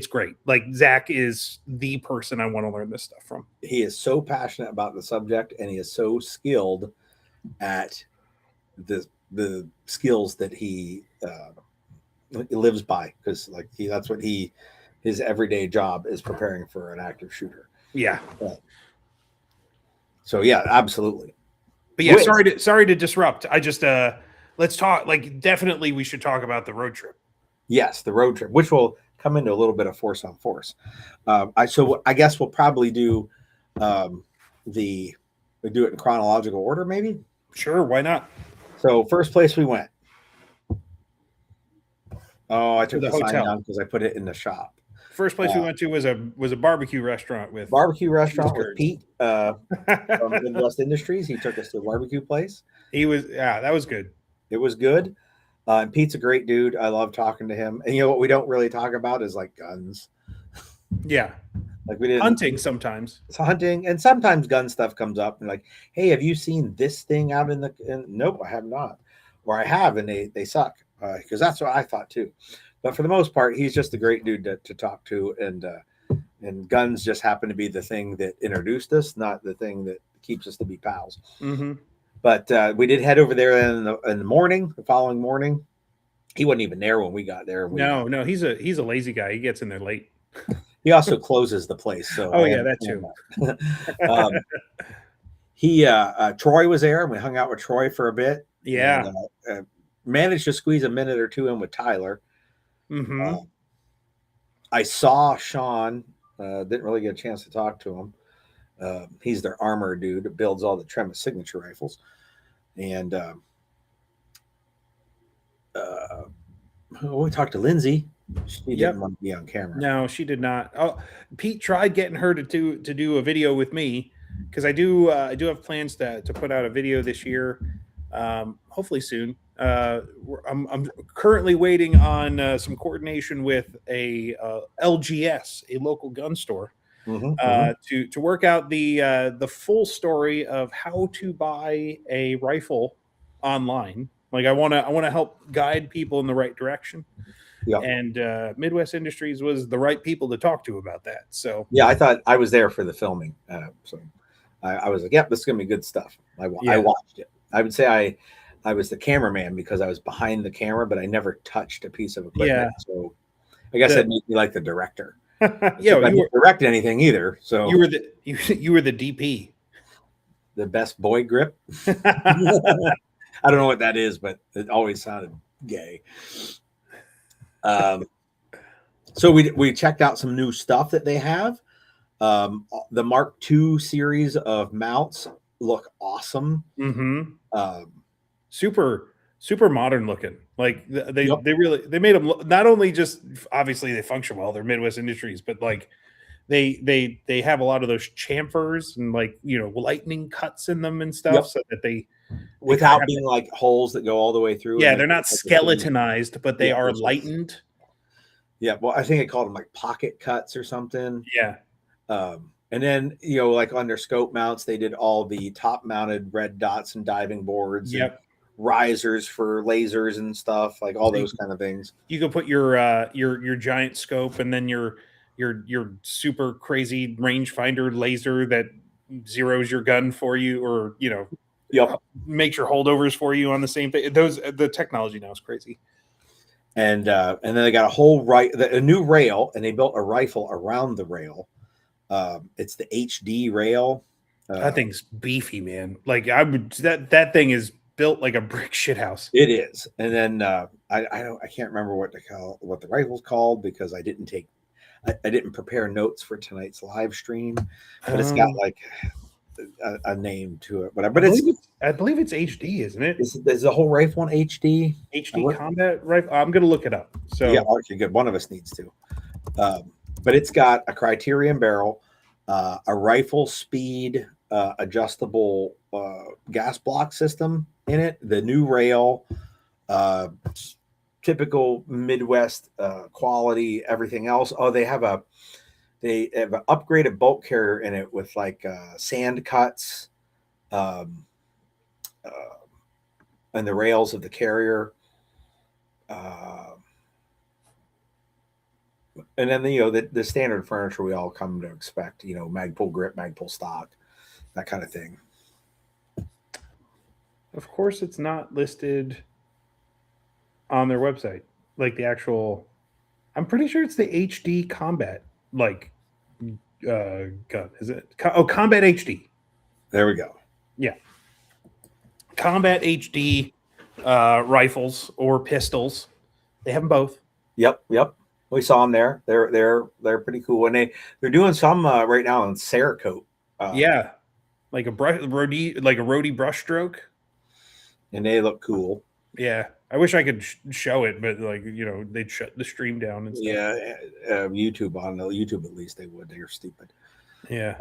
[SPEAKER 2] great. Like, Zach is the person I want to learn this stuff from.
[SPEAKER 1] He is so passionate about the subject, and he is so skilled at the skills that he lives by, because like that's what his everyday job is, preparing for an active shooter.
[SPEAKER 2] Yeah.
[SPEAKER 1] So yeah, absolutely.
[SPEAKER 2] But yeah, sorry to disrupt. I just let's talk. Like, definitely we should talk about the road trip.
[SPEAKER 1] Yes, the road trip, which will come into a little bit of force on force. I guess we'll probably do we do it in chronological order, maybe.
[SPEAKER 2] Sure, why not?
[SPEAKER 1] So first place we went. Oh, I took
[SPEAKER 2] the
[SPEAKER 1] the sign
[SPEAKER 2] hotel
[SPEAKER 1] down because I put it in the shop.
[SPEAKER 2] First place we went to was a barbecue restaurant with
[SPEAKER 1] Pete from Midwest Industries. He took us to a barbecue place.
[SPEAKER 2] That was good.
[SPEAKER 1] It was good. And Pete's a great dude. I love talking to him. And you know what we don't really talk about is like guns.
[SPEAKER 2] Yeah.
[SPEAKER 1] Like we didn't
[SPEAKER 2] hunting sometimes.
[SPEAKER 1] It's hunting, and sometimes gun stuff comes up and like, hey, have you seen this thing out in the nope, I have not. Or I have, and they suck. Because that's what I thought too. But for the most part, he's just a great dude to talk to, and guns just happen to be the thing that introduced us, not the thing that keeps us to be pals.
[SPEAKER 2] Mm-hmm.
[SPEAKER 1] But we did head over there in the morning, the following morning. He wasn't even there when we got there.
[SPEAKER 2] No, he's a lazy guy. He gets in there late.
[SPEAKER 1] He also closes the place. So
[SPEAKER 2] that too.
[SPEAKER 1] Troy was there, and we hung out with Troy for a bit.
[SPEAKER 2] Yeah.
[SPEAKER 1] And, managed to squeeze a minute or two in with Tyler.
[SPEAKER 2] Mm-hmm.
[SPEAKER 1] I saw Sean. Didn't really get a chance to talk to him. He's their armor dude that builds all the Tremis signature rifles. And we talked to Lindsay. She didn't want to be on camera.
[SPEAKER 2] No, she did not. Oh, Pete tried getting her to do a video with me, because I do have plans to put out a video this year, hopefully soon. I'm currently waiting on some coordination with a LGS, a local gun store, to work out the full story of how to buy a rifle online. Like, I want to help guide people in the right direction. Yeah. And Midwest Industries was the right people to talk to about that. So
[SPEAKER 1] yeah, I thought I was there for the filming, so I was like, "Yep, this is gonna be good stuff." I watched it. I would say I was the cameraman because I was behind the camera, but I never touched a piece of equipment. Yeah. So I guess that made me like the director. Yeah, I didn't direct anything either. So
[SPEAKER 2] you were the DP,
[SPEAKER 1] the best boy grip. I don't know what that is, but it always sounded gay. So we checked out some new stuff that they have. The Mark II series of mounts look awesome.
[SPEAKER 2] Mm-hmm. Super modern looking. Like they made them not only just obviously they function well, they're Midwest Industries, but like they have a lot of those chamfers and like lightning cuts in them and stuff,
[SPEAKER 1] Yep.
[SPEAKER 2] so that they kind of
[SPEAKER 1] Without
[SPEAKER 2] have
[SPEAKER 1] being like holes that go all the way through. And
[SPEAKER 2] yeah,
[SPEAKER 1] make
[SPEAKER 2] they're not
[SPEAKER 1] like a seam.
[SPEAKER 2] skeletonized, but they
[SPEAKER 1] Yeah,
[SPEAKER 2] are
[SPEAKER 1] that's right.
[SPEAKER 2] lightened.
[SPEAKER 1] Yeah, well, I think it called them like pocket cuts or something.
[SPEAKER 2] Yeah.
[SPEAKER 1] And then like on their scope mounts, they did all the top mounted red dots and diving boards and
[SPEAKER 2] Yep.
[SPEAKER 1] risers for lasers and stuff, like all those kind of things.
[SPEAKER 2] You can put your giant scope and then your super crazy rangefinder laser that zeroes your gun for you, or
[SPEAKER 1] Yep.
[SPEAKER 2] makes your holdovers for you on the same thing. The technology now is crazy.
[SPEAKER 1] And then they got a new rail, and they built a rifle around the rail. It's the HD rail.
[SPEAKER 2] That thing's beefy, man. Like that thing is built like a brick shit house.
[SPEAKER 1] It is. And then I can't remember what the rifle's called, because I didn't prepare notes for tonight's live stream, but it's got like a name to it. But
[SPEAKER 2] I believe it's HD, isn't it?
[SPEAKER 1] Is the whole rifle on HD?
[SPEAKER 2] HD combat rifle. I'm gonna look it up. So
[SPEAKER 1] yeah, okay, good. One of us needs to. But it's got a Criterion barrel, a rifle speed adjustable gas block system in it, the new rail, typical Midwest quality, everything else. Oh, they have an upgraded bolt carrier in it with like sand cuts and the rails of the carrier. And then the standard furniture we all come to expect, Magpul grip, Magpul stock, that kind of thing.
[SPEAKER 2] Of course, it's not listed on their website, like the actual. I'm pretty sure it's the HD combat gun. Is it? Combat HD.
[SPEAKER 1] There we go.
[SPEAKER 2] Yeah, Combat HD rifles or pistols. They have them both.
[SPEAKER 1] Yep. We saw them there. They're pretty cool, and they're doing some right now in Cerakote.
[SPEAKER 2] Yeah, like a roadie brushstroke,
[SPEAKER 1] and they look cool.
[SPEAKER 2] Yeah, I wish I could show it, but they'd shut the stream down and stuff.
[SPEAKER 1] Yeah, YouTube at least they would. They're stupid.
[SPEAKER 2] Yeah.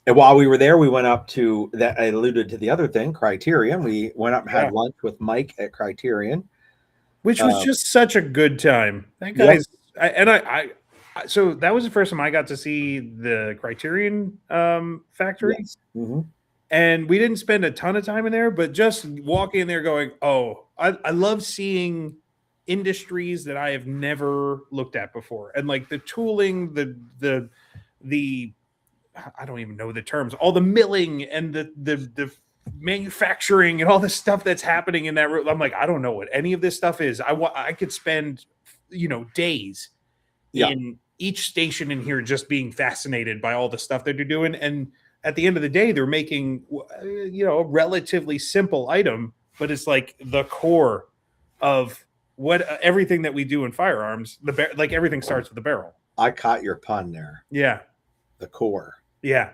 [SPEAKER 1] And while we were there, we went up to that. I alluded to the other thing, Criterion. We went up and had lunch with Mike at Criterion,
[SPEAKER 2] which was just such a good time. That guy's so that was the first time I got to see the Criterion factory.
[SPEAKER 1] Yes. Mm-hmm.
[SPEAKER 2] And we didn't spend a ton of time in there, but just walking in there going, oh, I love seeing industries that I have never looked at before. And like the tooling, the I don't even know the terms, all the milling and the manufacturing and all the stuff that's happening in that room. I'm like, I don't know what any of this stuff is. I could spend, days in each station in here just being fascinated by all the stuff that they're doing. And at the end of the day, they're making, a relatively simple item, but it's like the core of what everything that we do in firearms. Like everything starts with the barrel.
[SPEAKER 1] I caught your pun there.
[SPEAKER 2] Yeah,
[SPEAKER 1] the core.
[SPEAKER 2] Yeah,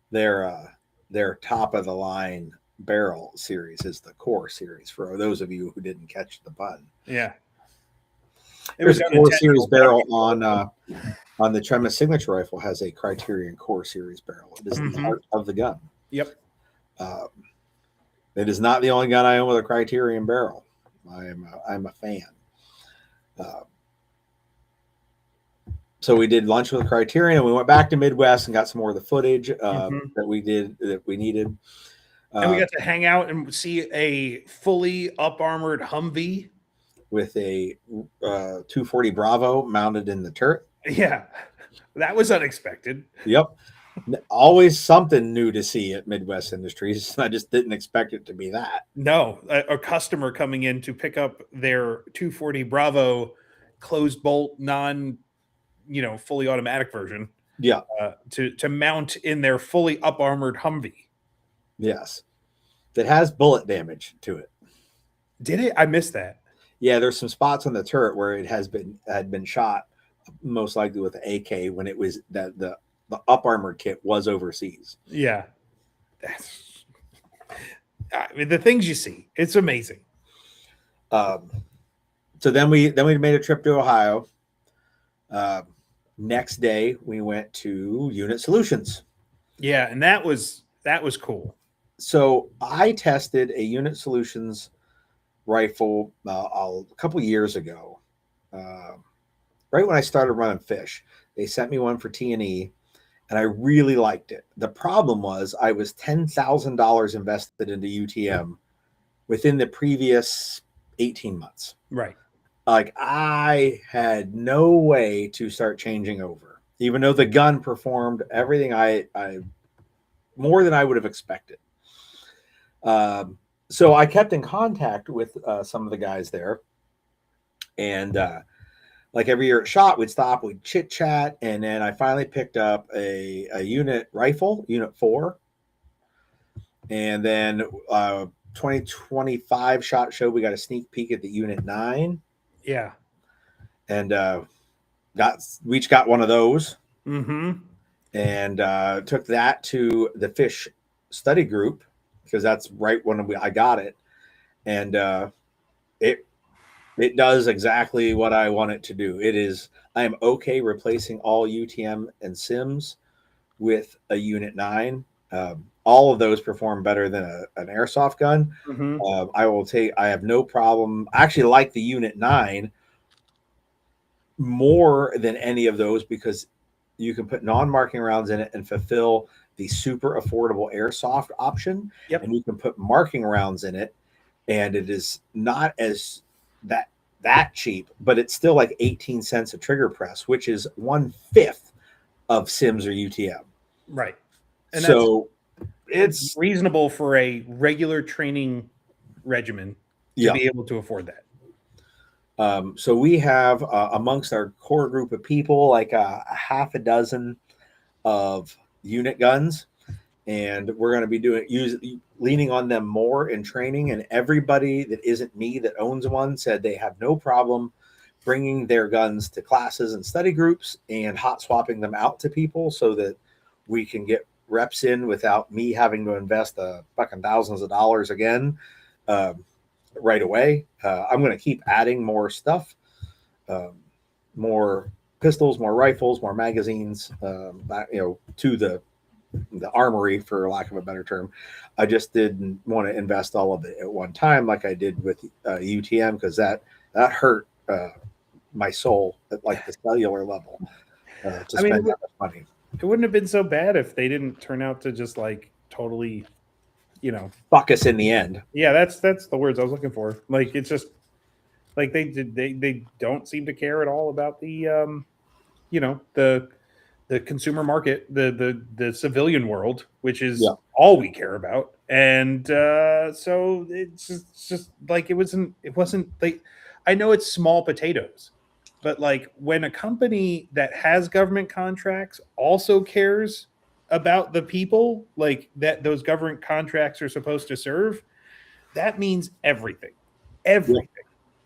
[SPEAKER 1] their top of the line barrel series is the core series. For those of you who didn't catch the pun,
[SPEAKER 2] yeah,
[SPEAKER 1] there's a core series barrel on the Tremis signature rifle has a Criterion core series barrel. It is the heart of the gun.
[SPEAKER 2] Yep.
[SPEAKER 1] It is not the only gun I own with a Criterion barrel. I'm a fan. So we did lunch with Criterion, and we went back to Midwest and got some more of the footage that we needed.
[SPEAKER 2] And we got to hang out and see a fully up-armored Humvee
[SPEAKER 1] with a 240 Bravo mounted in the turret.
[SPEAKER 2] Yeah, that was unexpected.
[SPEAKER 1] Yep. Always something new to see at Midwest Industries. I just didn't expect it to be that.
[SPEAKER 2] No, a customer coming in to pick up their 240 Bravo closed bolt, fully automatic version.
[SPEAKER 1] Yeah.
[SPEAKER 2] To mount in their fully up armored Humvee.
[SPEAKER 1] Yes. That has bullet damage to it.
[SPEAKER 2] Did it? I missed that.
[SPEAKER 1] Yeah, there's some spots on the turret where it had been shot, most likely with an AK when it was that the up armored kit was overseas.
[SPEAKER 2] Yeah. The things you see, it's amazing.
[SPEAKER 1] So then we made a trip to Ohio. Next day, we went to Unit Solutions.
[SPEAKER 2] Yeah, and that was
[SPEAKER 1] So I tested a Unit Solutions rifle a couple years ago, uh, right when I started running fish. They sent me one for T&E, and I really liked it. The problem was I was $10,000 invested into UTM within the previous 18 months.
[SPEAKER 2] right.
[SPEAKER 1] Like I had no way to start changing over, even though the gun performed everything I more than I would have expected. So I kept in contact with some of the guys there, and like every year at SHOT, we'd stop, we'd chit chat, and then I finally picked up a unit rifle, Unit 4, and then 2025 SHOT Show, we got a sneak peek at the Unit 9,
[SPEAKER 2] Yeah.
[SPEAKER 1] and we each got one of those,
[SPEAKER 2] Mm-hmm.
[SPEAKER 1] and took that to the fish study group because that's right when I got it, and it it does exactly what I want it to do. It is I am okay replacing all UTM and Sims with a Unit 9. All of those perform better than an airsoft gun.
[SPEAKER 2] Mm-hmm.
[SPEAKER 1] I have no problem. I actually like the Unit 9 more than any of those because you can put non-marking rounds in it and fulfill the super affordable airsoft option.
[SPEAKER 2] Yep.
[SPEAKER 1] And you can put marking rounds in it, and it is not as that cheap, but it's still like 18 cents a trigger press, which is 1/5 of Sims or UTM.
[SPEAKER 2] Right. And
[SPEAKER 1] So
[SPEAKER 2] it's
[SPEAKER 1] it's
[SPEAKER 2] reasonable for a regular training regimen to
[SPEAKER 1] yeah.
[SPEAKER 2] be able to afford that.
[SPEAKER 1] So we have amongst our core group of people like a half a dozen of unit guns, and we're going to be leaning on them more in training. And everybody that isn't me that owns one said they have no problem bringing their guns to classes and study groups and hot swapping them out to people so that we can get reps in without me having to invest fucking thousands of dollars again. Right away. I'm going to keep adding more stuff, more pistols, more rifles, more magazines, to the armory, for lack of a better term. I just didn't want to invest all of it at one time like I did with UTM because that hurt my soul at like the cellular level to spend that much money.
[SPEAKER 2] It wouldn't have been so bad if they didn't turn out to just like totally,
[SPEAKER 1] fuck us in the end.
[SPEAKER 2] Yeah, that's the words I was looking for. Like it's just like they don't seem to care at all about the the consumer market, the civilian world, which is all we care about. And so it's just like it wasn't like I know it's small potatoes, but like when a company that has government contracts also cares about the people like that those government contracts are supposed to serve, that means everything. Everything.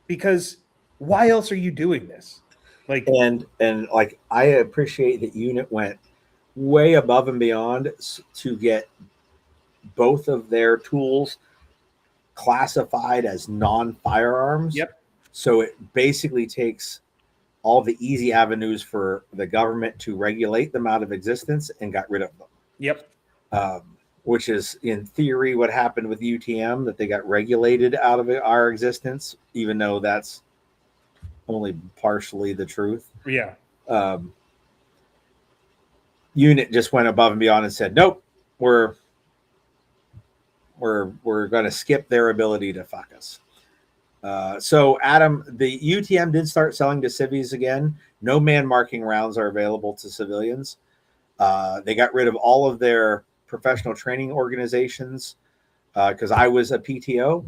[SPEAKER 2] Because why else are you doing this? Like
[SPEAKER 1] and like I appreciate that unit went way above and beyond to get both of their tools classified as non-firearms.
[SPEAKER 2] Yep.
[SPEAKER 1] So it basically takes all the easy avenues for the government to regulate them out of existence and got rid of them.
[SPEAKER 2] Yep.
[SPEAKER 1] Which is in theory what happened with UTM, that they got regulated out of our existence, even though that's only partially the truth.
[SPEAKER 2] Yeah.
[SPEAKER 1] Unit just went above and beyond and said, nope, we're going to skip their ability to fuck us. So Adam, the UTM did start selling to civvies again. No man marking rounds are available to civilians. They got rid of all of their professional training organizations because I was a PTO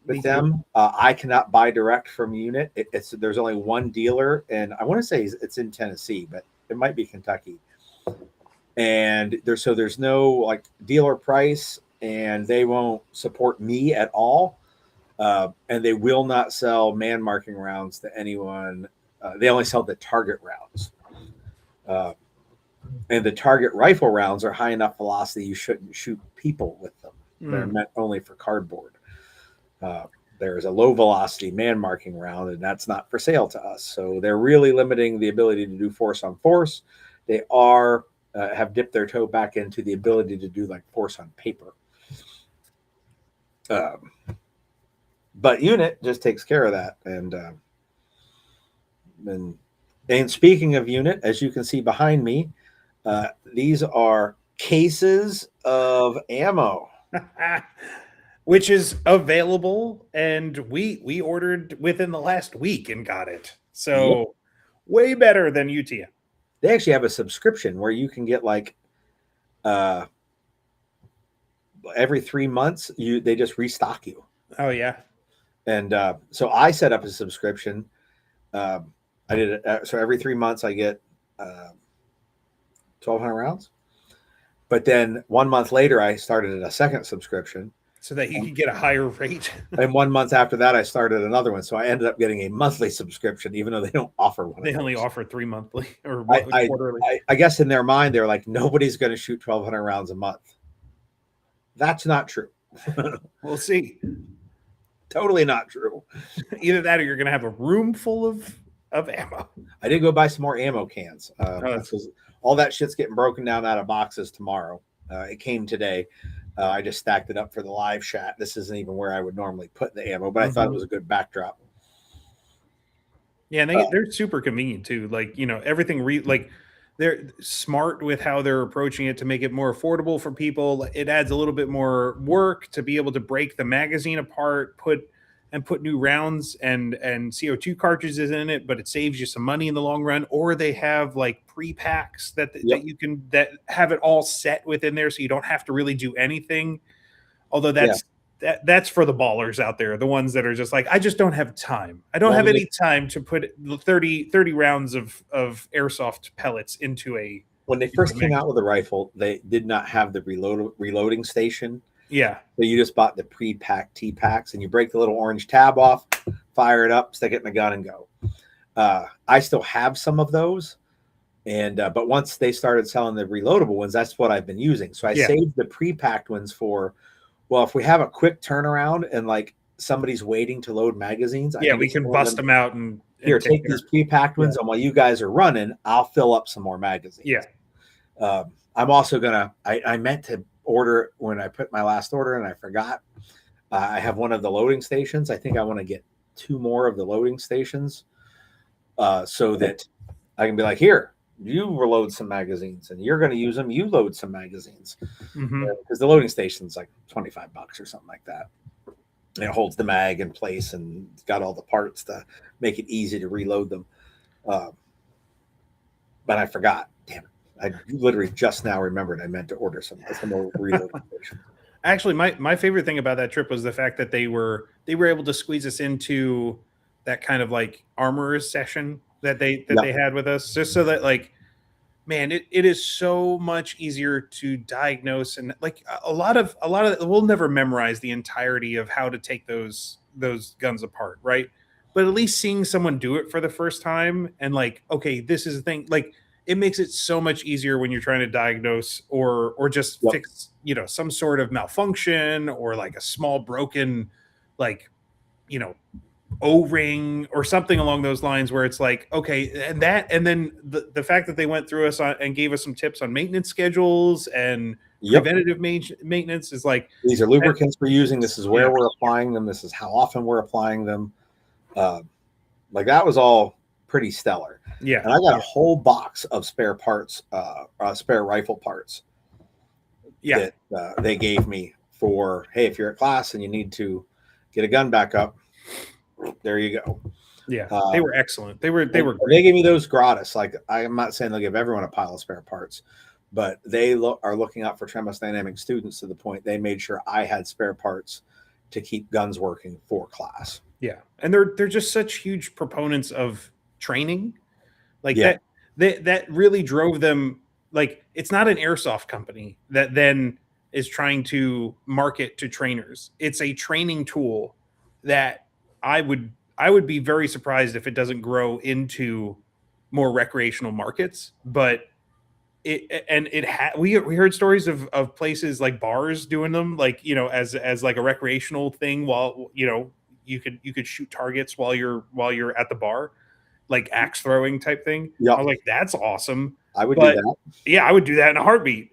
[SPEAKER 1] with them. I cannot buy direct from Unit. There's only one dealer, and I want to say it's in Tennessee, but it might be Kentucky. And there's no like dealer price, and they won't support me at all. And they will not sell man marking rounds to anyone. They only sell the target rounds. And the target rifle rounds are high enough velocity you shouldn't shoot people with them. They're meant only for cardboard. there's a low velocity man marking round, and that's not for sale to us. So they're really limiting the ability to do force on force. They are have dipped their toe back into the ability to do like force on paper. Um, but unit just takes care of that. And speaking of unit, as you can see behind me, these are cases of ammo.
[SPEAKER 2] Which is available, and we ordered within the last week and got it.
[SPEAKER 1] Yep.
[SPEAKER 2] So way better than UTM.
[SPEAKER 1] They actually have a subscription where you can get like uh, every 3 months they just restock you.
[SPEAKER 2] Oh yeah.
[SPEAKER 1] And so I set up a subscription. I did it. So every 3 months I get 1,200 rounds. But then 1 month later, I started a second subscription.
[SPEAKER 2] So that you can get a higher rate.
[SPEAKER 1] And 1 month after that, I started another one. So I ended up getting a monthly subscription, even though they don't offer one.
[SPEAKER 2] They only offer 3 monthly or
[SPEAKER 1] quarterly. I guess in their mind, they're like, nobody's going to shoot 1,200 rounds a month. That's not true.
[SPEAKER 2] We'll see.
[SPEAKER 1] Totally not true.
[SPEAKER 2] Either that or you're going to have a room full of ammo.
[SPEAKER 1] I did go buy some more ammo cans. Because all that shit's getting broken down out of boxes tomorrow. It came today. I just stacked it up for the Liveshat. This isn't even where I would normally put the ammo, but I thought it was a good backdrop.
[SPEAKER 2] Yeah, and they're super convenient too. Like, everything like they're smart with how they're approaching it to make it more affordable for people. It adds a little bit more work to be able to break the magazine apart, put new rounds and CO2 cartridges in it, but it saves you some money in the long run. Or they have like pre-packs that you can that have it all set within there, so you don't have to really do anything. Although that's for the ballers out there, the ones that are just like, I just don't have time. I don't have any time to put 30 rounds of airsoft pellets into a.
[SPEAKER 1] When they first came out with the rifle, they did not have the reloading station.
[SPEAKER 2] Yeah.
[SPEAKER 1] So you just bought the pre-packed T-packs, and you break the little orange tab off, fire it up, stick it in the gun, and go. I still have some of those, and but once they started selling the reloadable ones, that's what I've been using. So I saved the pre-packed ones for, well, if we have a quick turnaround and like somebody's waiting to load magazines,
[SPEAKER 2] we can bust them out and
[SPEAKER 1] here, take these pre-packed ones, and while you guys are running, I'll fill up some more magazines.
[SPEAKER 2] Yeah.
[SPEAKER 1] I'm also gonna. I meant to order when I put my last order and I forgot. I have one of the loading stations. I think I want to get 2 more of the loading stations so that I can be like, here, you reload some magazines and you're going to use them. You load some magazines because the loading station's like $25 or something like that. And it holds the mag in place and it's got all the parts to make it easy to reload them. But I forgot. Damn it. I literally just now remembered I meant to order some more reloading stations.
[SPEAKER 2] Actually, my favorite thing about that trip was the fact that they were able to squeeze us into that kind of like armorer's session that they had with us, just so that like, man, it is so much easier to diagnose. And like a lot of we'll never memorize the entirety of how to take those guns apart, right? But at least seeing someone do it for the first time and like, okay, this is the thing, like it makes it so much easier when you're trying to diagnose or just fix, some sort of malfunction or like a small broken, like, O-ring or something along those lines, where it's like, okay, and then the fact that they went through us and gave us some tips on maintenance schedules and preventative maintenance is like,
[SPEAKER 1] these are lubricants we're using. This is where we're applying them. This is how often we're applying them. Like that was all pretty stellar.
[SPEAKER 2] Yeah.
[SPEAKER 1] And I got a whole box of spare parts, spare rifle parts.
[SPEAKER 2] Yeah.
[SPEAKER 1] That they gave me for, hey, if you're at class and you need to get a gun back up, there you go.
[SPEAKER 2] Yeah. They were excellent. They were great.
[SPEAKER 1] They gave me those gratis. Like, I'm not saying they'll give everyone a pile of spare parts, but they are looking out for thermodynamic students to the point they made sure I had spare parts to keep guns working for class.
[SPEAKER 2] Yeah. And they're just such huge proponents of training. Like that really drove them. Like, it's not an airsoft company that then is trying to market to trainers. It's a training tool that I would be very surprised if it doesn't grow into more recreational markets. But we heard stories of places like bars doing them, like, as like a recreational thing while, you could shoot targets while you're at the bar, like axe throwing type thing.
[SPEAKER 1] Yeah,
[SPEAKER 2] I was like, that's awesome.
[SPEAKER 1] I would do
[SPEAKER 2] But
[SPEAKER 1] that.
[SPEAKER 2] yeah, I would do that in a heartbeat.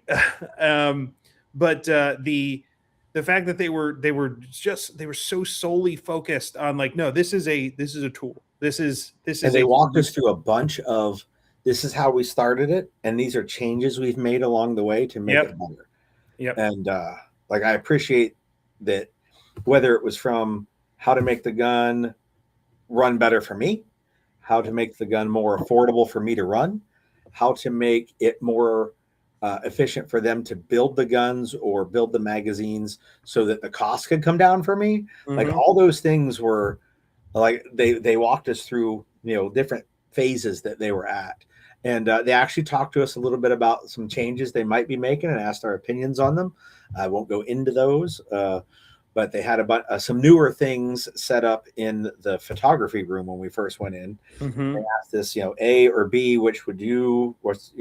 [SPEAKER 2] But the fact that they were so solely focused on like, no, this is a tool. This is
[SPEAKER 1] And they
[SPEAKER 2] a
[SPEAKER 1] walked us through a bunch of, this is how we started it, and these are changes we've made along the way to make it better.
[SPEAKER 2] Yep.
[SPEAKER 1] And like, I appreciate that, whether it was from how to make the gun run better for me, how to make the gun more affordable for me to run, how to make it more efficient for them to build the guns or build the magazines so that the cost could come down for me. Like, all those things were like, they walked us through, different phases that they were at. And they actually talked to us a little bit about some changes they might be making and asked our opinions on them. I won't go into those, but they had some newer things set up in the photography room when we first went in. They asked this, A or B, which would you, what's,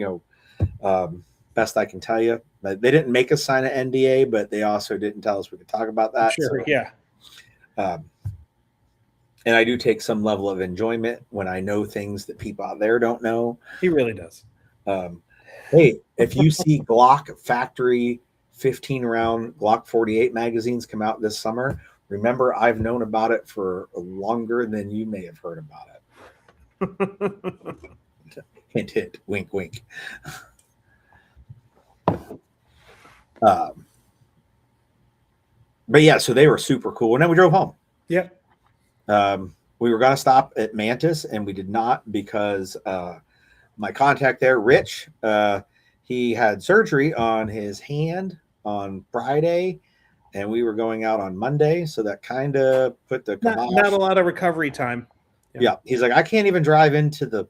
[SPEAKER 1] best I can tell you. They didn't make us sign an NDA, but they also didn't tell us we could talk about that.
[SPEAKER 2] Sure,
[SPEAKER 1] so,
[SPEAKER 2] yeah.
[SPEAKER 1] And I do take some level of enjoyment when I know things that people out there don't know.
[SPEAKER 2] He really does.
[SPEAKER 1] Hey, if you see Glock factory 15-round Glock 48 magazines come out this summer, remember, I've known about it for longer than you may have heard about it. Hint, hint, wink, wink. But yeah, so they were super cool. And then we drove home.
[SPEAKER 2] Yeah.
[SPEAKER 1] We were going to stop at Mantis, and we did not because my contact there, Rich, he had surgery on his hand on Friday, and we were going out on Monday. So that kind of put the kibosh.
[SPEAKER 2] Not a lot of recovery time.
[SPEAKER 1] Yeah. He's like, I can't even drive into the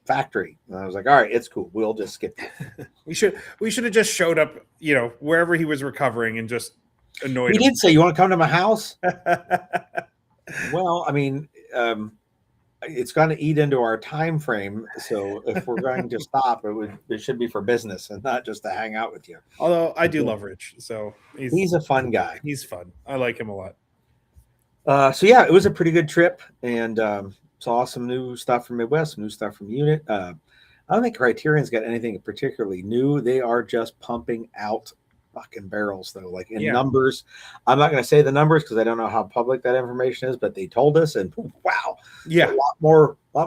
[SPEAKER 1] factory. And I was like, all right, it's cool. We'll just skip it.
[SPEAKER 2] we should have just showed up, wherever he was recovering and just annoyed him.
[SPEAKER 1] He did say, you want to come to my house? Well, I mean, it's going to eat into our time frame. So if we're going to stop, it should be for business and not just to hang out with you.
[SPEAKER 2] Although I do love Rich, so
[SPEAKER 1] he's a fun guy.
[SPEAKER 2] He's fun. I like him a lot.
[SPEAKER 1] So yeah, it was a pretty good trip, and saw some new stuff from Midwest, some new stuff from Unit. I don't think Criterion's got anything particularly new. They are just pumping out fucking barrels, though, like in numbers. I'm not going to say the numbers because I don't know how public that information is, but they told us, and wow,
[SPEAKER 2] yeah,
[SPEAKER 1] a lot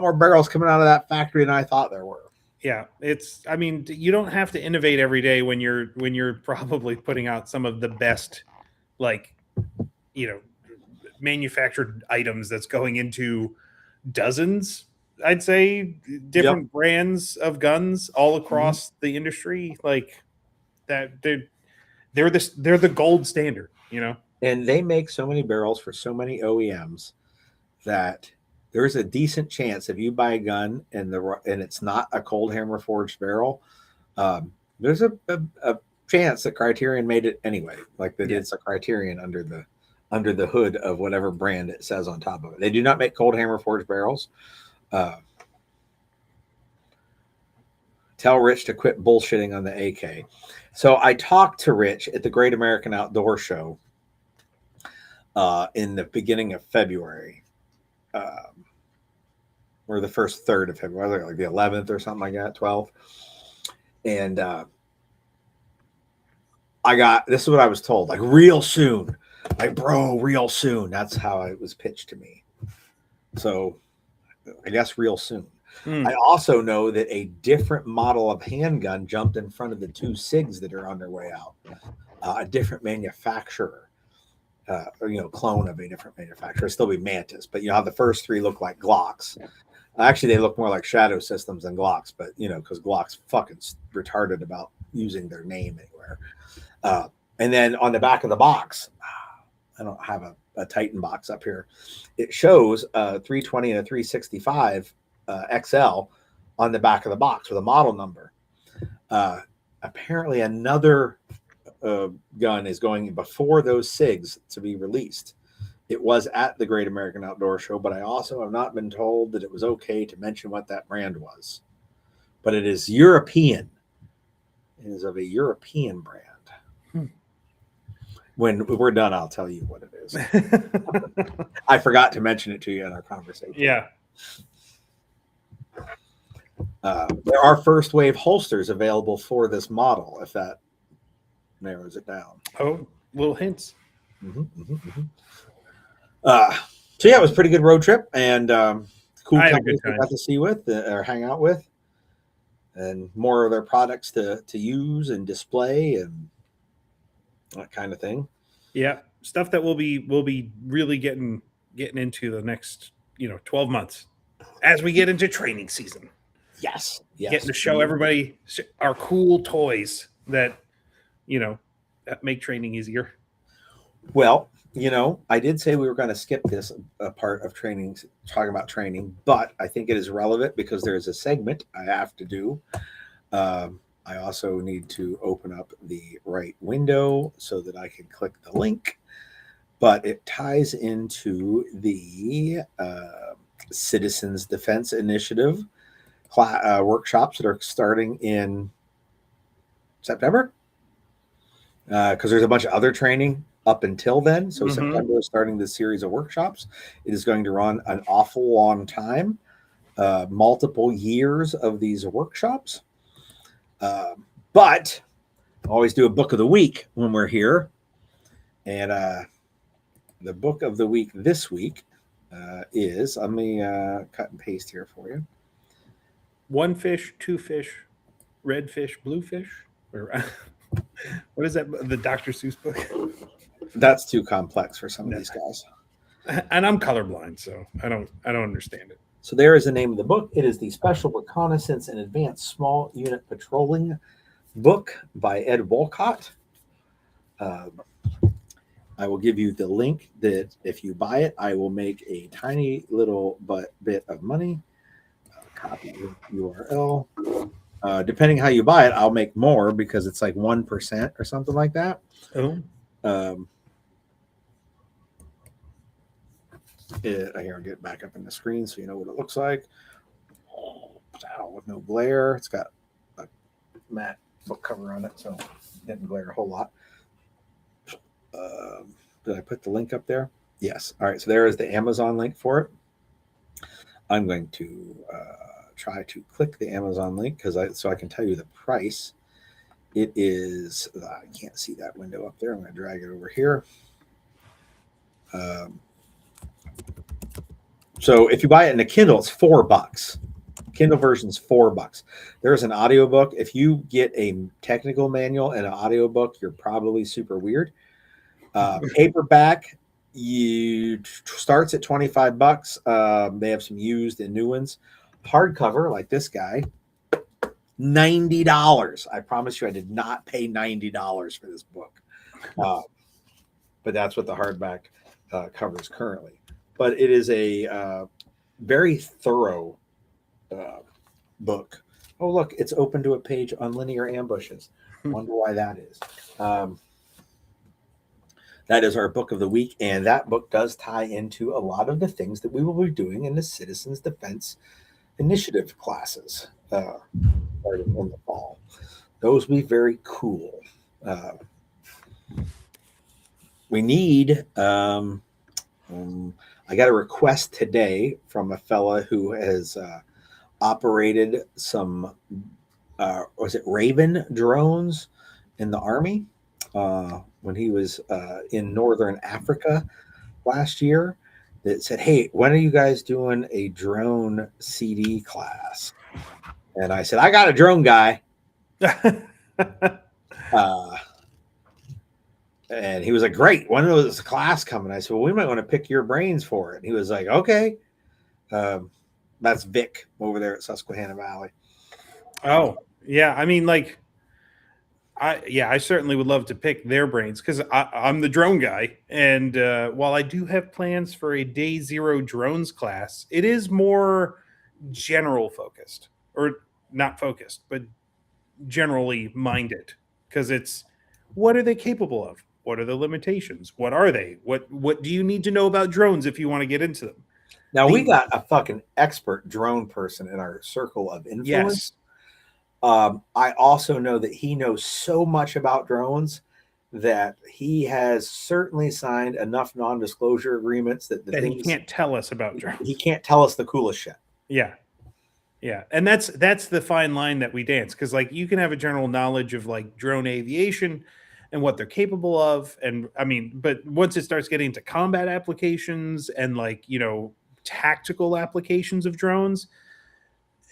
[SPEAKER 1] more barrels coming out of that factory than I thought there were.
[SPEAKER 2] Yeah, I mean, you don't have to innovate every day when you're probably putting out some of the best, like, manufactured items that's going into dozens, I'd say, different brands of guns all across the industry. Like that, they're the gold standard,
[SPEAKER 1] And they make so many barrels for so many OEMs that there's a decent chance if you buy a gun and it's not a cold hammer forged barrel, there's a chance that Criterion made it anyway. Like that, it's a Criterion under the hood of whatever brand it says on top of it. They do not make cold hammer forged barrels. Tell Rich to quit bullshitting on the AK. So I talked to Rich at the Great American Outdoor Show in the beginning of February, or the first third of February, like the 11th or something like that, 12th. And this is what I was told, like, real soon. Like, bro, real soon. That's how it was pitched to me. So I guess real soon. I also know that a different model of handgun jumped in front of the two SIGs that are on their way out. A different manufacturer, clone of a different manufacturer. It'll still be Mantis, but how the first three look like Glocks. Actually, they look more like Shadow Systems than Glocks, but because Glock's fucking retarded about using their name anywhere. And then on the back of the box, I don't have a Titan box up here. It shows a 320 and a 365 XL on the back of the box with a model number. Apparently, another gun is going before those SIGs to be released. It was at the Great American Outdoor Show, but I also have not been told that it was okay to mention what that brand was. But it is European. It is of a European brand. When we're done, I'll tell you what it is. I forgot to mention it to you in our conversation.
[SPEAKER 2] Yeah.
[SPEAKER 1] There are first wave holsters available for this model, if that narrows it down.
[SPEAKER 2] Oh, little hints.
[SPEAKER 1] So yeah, it was a pretty good road trip, and cool
[SPEAKER 2] I had a
[SPEAKER 1] companies
[SPEAKER 2] good
[SPEAKER 1] we
[SPEAKER 2] time.
[SPEAKER 1] got to see with or hang out with, and more of their products to use and display and that kind of thing.
[SPEAKER 2] Yeah, stuff that we'll be really getting into the next 12 months as we get into training season.
[SPEAKER 1] Yes, yes.
[SPEAKER 2] Getting to show everybody our cool toys that that make training easier.
[SPEAKER 1] Well, I did say we were going to skip this part of training, talking about training, but I think it is relevant because there is a segment I have to do. I also need to open up the right window so that I can click the link, but it ties into the Citizens Defense Initiative workshops that are starting in September, because there's a bunch of other training up until then. So September is starting this series of workshops. It is going to run an awful long time, multiple years of these workshops. But I always do a book of the week when we're here. And the book of the week this week is, let me cut and paste here for you.
[SPEAKER 2] One fish, two fish, red fish, blue fish. Or, what is that? The Dr. Seuss book?
[SPEAKER 1] That's too complex for some of these guys.
[SPEAKER 2] And I'm colorblind, so I don't understand it.
[SPEAKER 1] So there is the name of the book. It is the Special Reconnaissance and Advanced Small Unit Patrolling book by Ed Wolcott. I will give you the link that if you buy it, I will make a tiny little bit of money. Copy URL. Depending how you buy it, I'll make more because it's like 1% or something like that.
[SPEAKER 2] Oh.
[SPEAKER 1] Here, I'll get back up in the screen so you know what it looks like. With no glare. It's got a matte book cover on it, so it didn't glare a whole lot. Did I put the link up there? Yes. All right, so there is the Amazon link for it. I'm going to try to click the Amazon link so I can tell you the price. It is, I can't see that window up there. I'm going to drag it over here. So if you buy it in a Kindle, it's $4. Kindle version's $4. There's an audiobook. If you get a technical manual and an audiobook, you're probably super weird. Paperback, starts at $25. They have some used and new ones. Hardcover, like this guy, $90. I promise you, I did not pay $90 for this book. But that's what the hardback covers currently. But it is a very thorough book. Oh, look, it's open to a page on linear ambushes. Wonder why that is. That is our book of the week, and that book does tie into a lot of the things that we will be doing in the Citizens Defense Initiative classes starting in the fall. Those will be very cool. We need, I got a request today from a fella who has operated some, was it Raven drones in the Army when he was in Northern Africa last year, that said, hey, when are you guys doing a drone CD class? And I said, I got a drone guy. And he was like, great. When was the class coming? I said, well, we might want to pick your brains for it. And he was like, okay. That's Vic over there at Susquehanna Valley.
[SPEAKER 2] Oh, yeah. I mean, like, I certainly would love to pick their brains because I'm the drone guy. And while I do have plans for a day zero drones class, it is more general focused, or not focused, but generally minded, because it's what are they capable of? What are the limitations? What are they? What do you need to know about drones if you want to get into them?
[SPEAKER 1] Now, we got a fucking expert drone person in our circle of influence.
[SPEAKER 2] Yes.
[SPEAKER 1] I also know that he knows so much about drones that he has certainly signed enough non-disclosure agreements that the
[SPEAKER 2] That he
[SPEAKER 1] things
[SPEAKER 2] can't tell us about
[SPEAKER 1] he
[SPEAKER 2] drones.
[SPEAKER 1] can't tell us the coolest shit.
[SPEAKER 2] Yeah. Yeah, and that's the fine line that we dance, because like you can have a general knowledge of like drone aviation and what they're capable of, and I mean, but once it starts getting into combat applications and like tactical applications of drones,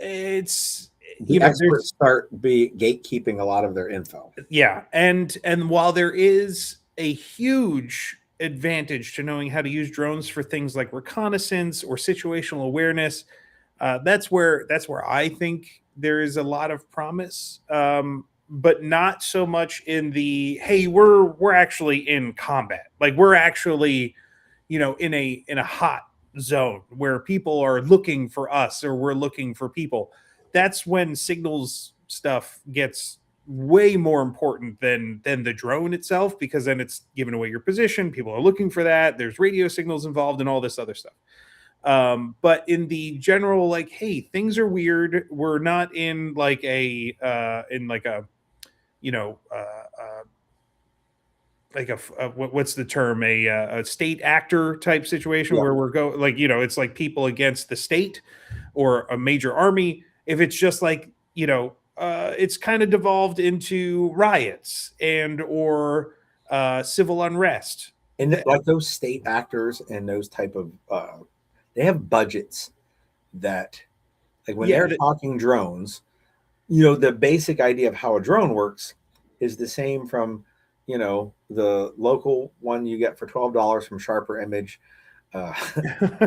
[SPEAKER 2] it's
[SPEAKER 1] The
[SPEAKER 2] there's
[SPEAKER 1] experts start be gatekeeping a lot of their info.
[SPEAKER 2] yeah, and while there is a huge advantage to knowing how to use drones for things like reconnaissance or situational awareness, that's where I think there is a lot of promise, but not so much in the hey, we're actually in combat, like we're actually in a hot zone where people are looking for us or we're looking for people. That's when signals stuff gets way more important than the drone itself, because then it's giving away your position, people are looking for that, there's radio signals involved and all this other stuff. But in the general, like, hey, things are weird, we're not in like a you know like what's the term, a state actor type situation
[SPEAKER 1] Yeah.
[SPEAKER 2] where we're go like it's like people against the state or a major army. If it's just like it's kind of devolved into riots and or civil unrest.
[SPEAKER 1] And like those state actors and those type of they have budgets that, like when
[SPEAKER 2] Yeah,
[SPEAKER 1] they're talking drones, the basic idea of how a drone works is the same from the local one you get for $12 from Sharper Image, uh,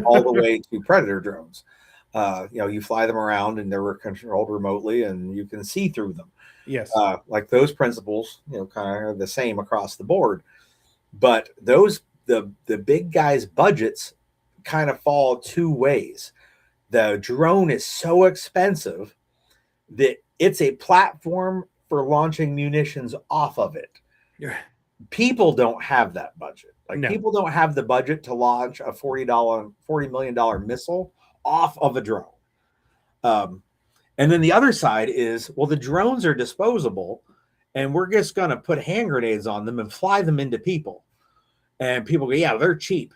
[SPEAKER 1] all the way to Predator drones. You fly them around and they're controlled remotely and you can see through them.
[SPEAKER 2] yes,
[SPEAKER 1] Like those principles, kind of the same across the board. But the big guys' budgets kind of fall two ways. The drone is so expensive that it's a platform for launching munitions off of it.
[SPEAKER 2] yeah,
[SPEAKER 1] People don't have that budget. Like
[SPEAKER 2] no,
[SPEAKER 1] people don't have the budget to launch a $40 missile off of a drone. Um, and then the other side is, well, the drones are disposable, and we're just going to put hand grenades on them and fly them into people. And people go, yeah, they're cheap.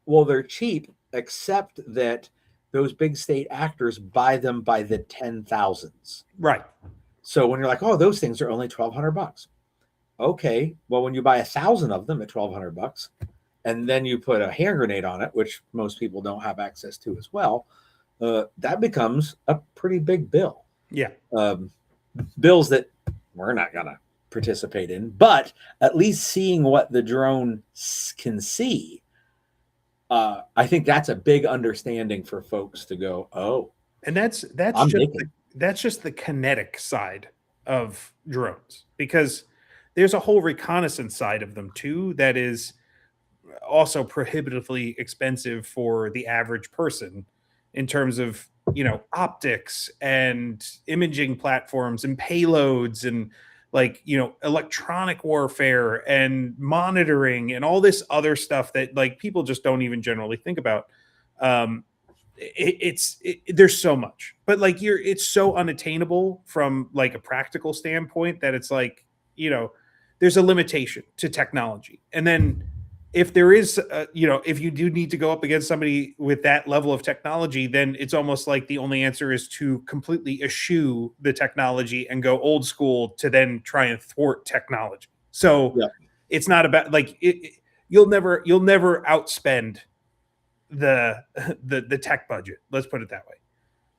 [SPEAKER 1] Well, they're cheap, except that those big state actors buy them by the 10,000s.
[SPEAKER 2] right,
[SPEAKER 1] So when you're like, oh, those things are only $1,200. Okay, well, when you buy 1,000 of them at $1,200, and then you put a hand grenade on it, which most people don't have access to as well, that becomes a pretty big bill.
[SPEAKER 2] yeah.
[SPEAKER 1] Bills that we're not gonna participate in, but at least seeing what the drone can see, I think that's a big understanding for folks to go, oh,
[SPEAKER 2] And
[SPEAKER 1] I'm digging.
[SPEAKER 2] that's just the kinetic side of drones, because there's a whole reconnaissance side of them too that is also prohibitively expensive for the average person in terms of optics and imaging platforms and payloads and like electronic warfare and monitoring and all this other stuff that like people just don't even generally think about. um there's so much, but like it's so unattainable from like a practical standpoint that it's like there's a limitation to technology. And then if there is if you do need to go up against somebody with that level of technology, then it's almost like the only answer is to completely eschew the technology and go old school to then try and thwart technology. So
[SPEAKER 1] Yeah.
[SPEAKER 2] it's not about like you'll never outspend the the tech budget, let's put it that way.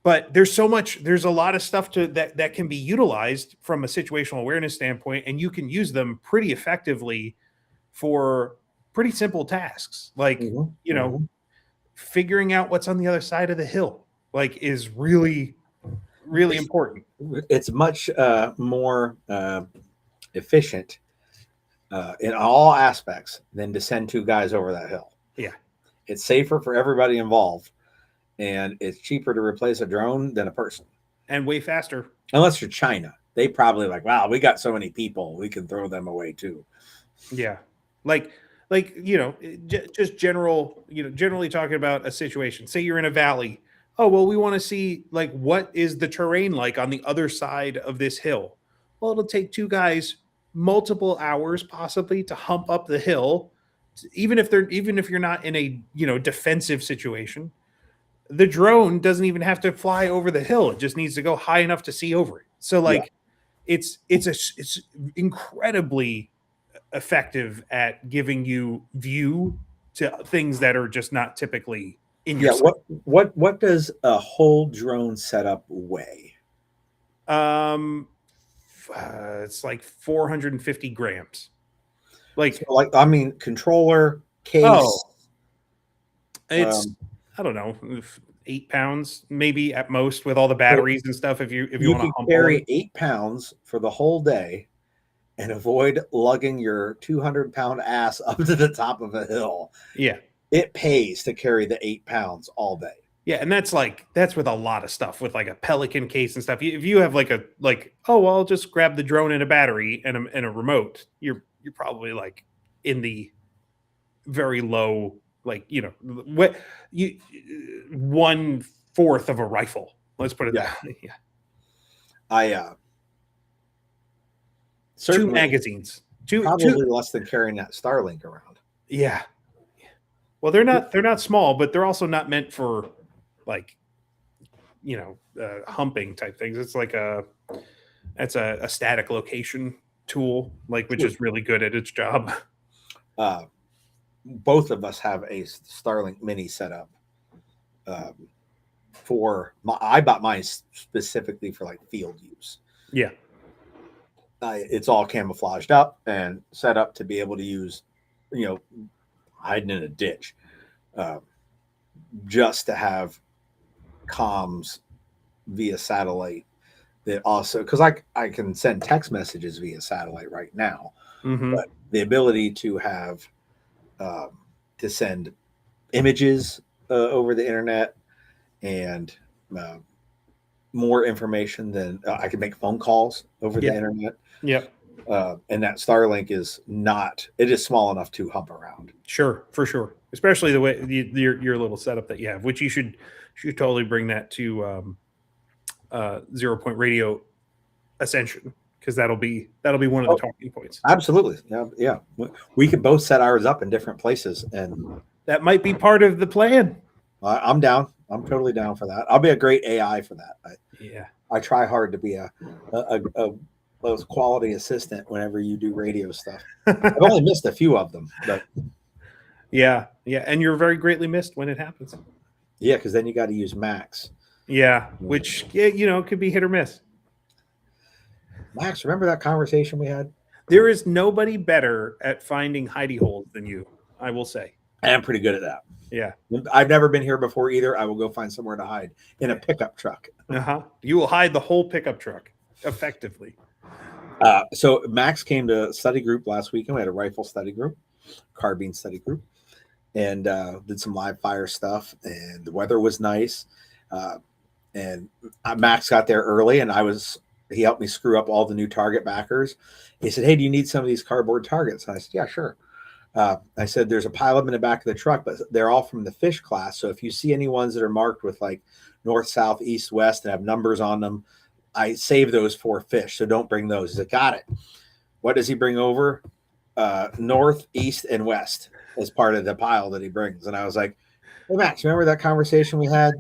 [SPEAKER 2] But there's a lot of stuff that can be utilized from a situational awareness standpoint, and you can use them pretty effectively for pretty simple tasks like figuring out what's on the other side of the hill, like is really really
[SPEAKER 1] It's,
[SPEAKER 2] important.
[SPEAKER 1] it's much more efficient in all aspects than to send two guys over that hill.
[SPEAKER 2] Yeah,
[SPEAKER 1] It's safer for everybody involved, and it's cheaper to replace a drone than a person.
[SPEAKER 2] and way faster.
[SPEAKER 1] Unless you're China, they probably like, wow, we got so many people, we can throw them away too.
[SPEAKER 2] Yeah, like just generally talking about a situation. Say you're in a valley. Oh well, we want to see like what is the terrain like on the other side of this hill. Well, it'll take two guys multiple hours possibly to hump up the hill, even if you're not in a defensive situation. The drone doesn't even have to fly over the hill; it just needs to go high enough to see over it. So
[SPEAKER 1] Yeah.
[SPEAKER 2] like, it's incredibly effective at giving you view to things that are just not typically in your
[SPEAKER 1] Yeah.
[SPEAKER 2] sight.
[SPEAKER 1] What does a whole drone setup weigh?
[SPEAKER 2] It's like 450 grams. Like,
[SPEAKER 1] So, like, I mean, controller,
[SPEAKER 2] oh,
[SPEAKER 1] case.
[SPEAKER 2] it's,
[SPEAKER 1] Um,
[SPEAKER 2] I don't know, 8 pounds maybe at most with all the
[SPEAKER 1] so
[SPEAKER 2] batteries and stuff. If you
[SPEAKER 1] you
[SPEAKER 2] want to
[SPEAKER 1] could
[SPEAKER 2] hump all of
[SPEAKER 1] carry
[SPEAKER 2] it.
[SPEAKER 1] 8 pounds for the whole day and avoid lugging your 200-pound ass up to the top of a hill.
[SPEAKER 2] Yeah.
[SPEAKER 1] It pays to carry the 8 pounds all day.
[SPEAKER 2] Yeah, and that's with a lot of stuff, with like a Pelican case and stuff. If you have oh well, I'll just grab the drone and a battery and a remote, you're probably like in the very low, like what you 1/4 of a rifle. Let's put it
[SPEAKER 1] Yeah.
[SPEAKER 2] that way. Yeah,
[SPEAKER 1] I
[SPEAKER 2] two
[SPEAKER 1] certainly
[SPEAKER 2] magazines, two.
[SPEAKER 1] probably less than carrying that Starlink around.
[SPEAKER 2] Yeah. Well, they're not small, but they're also not meant for like humping type things. It's like that's a static location tool, like, which is really good at its job.
[SPEAKER 1] Both of us have a Starlink Mini setup. I bought mine specifically for like field use.
[SPEAKER 2] Yeah.
[SPEAKER 1] It's all camouflaged up and set up to be able to use, hiding in a ditch, just to have comms via satellite. That also, because I can send text messages via satellite right now, but the ability to have to send images over the internet and more information than I can make phone calls over the internet.
[SPEAKER 2] Yep.
[SPEAKER 1] And that Starlink is not, it is small enough to hump around.
[SPEAKER 2] Sure, for sure. Especially the way your little setup that you have, which you should totally bring that to 0 Point Radio Ascension, because that'll be one of the talking points.
[SPEAKER 1] Absolutely. Yeah. We could both set ours up in different places, and
[SPEAKER 2] that might be part of the plan.
[SPEAKER 1] I'm down. I'm totally down for that. I'll be a great AI for that. I try hard to be a quality assistant whenever you do radio stuff. I've only missed a few of them, but
[SPEAKER 2] yeah, and you're very greatly missed when it happens.
[SPEAKER 1] Yeah, because then you got to use Max.
[SPEAKER 2] Yeah, which could be hit or miss.
[SPEAKER 1] Max, remember that conversation we had?
[SPEAKER 2] There is nobody better at finding hidey holes than you, I will say.
[SPEAKER 1] I am pretty good at that.
[SPEAKER 2] Yeah.
[SPEAKER 1] I've never been here before either. I will go find somewhere to hide in a pickup truck.
[SPEAKER 2] You will hide the whole pickup truck effectively.
[SPEAKER 1] So Max came to study group last weekend. We had a rifle study group, carbine study group, and did some live fire stuff. And the weather was nice. And Max got there early, and he helped me screw up all the new target backers. He said, "Hey, do you need some of these cardboard targets?" And I said, "Yeah, sure." I said, "There's a pile of them in the back of the truck, but they're all from the fish class. So if you see any ones that are marked with like north, south, east, west and have numbers on them, I save those for fish. So don't bring those." He said, "Got it." What does he bring over? North, east, and west as part of the pile that he brings. And I was like, "Hey, Max, remember that conversation we had?"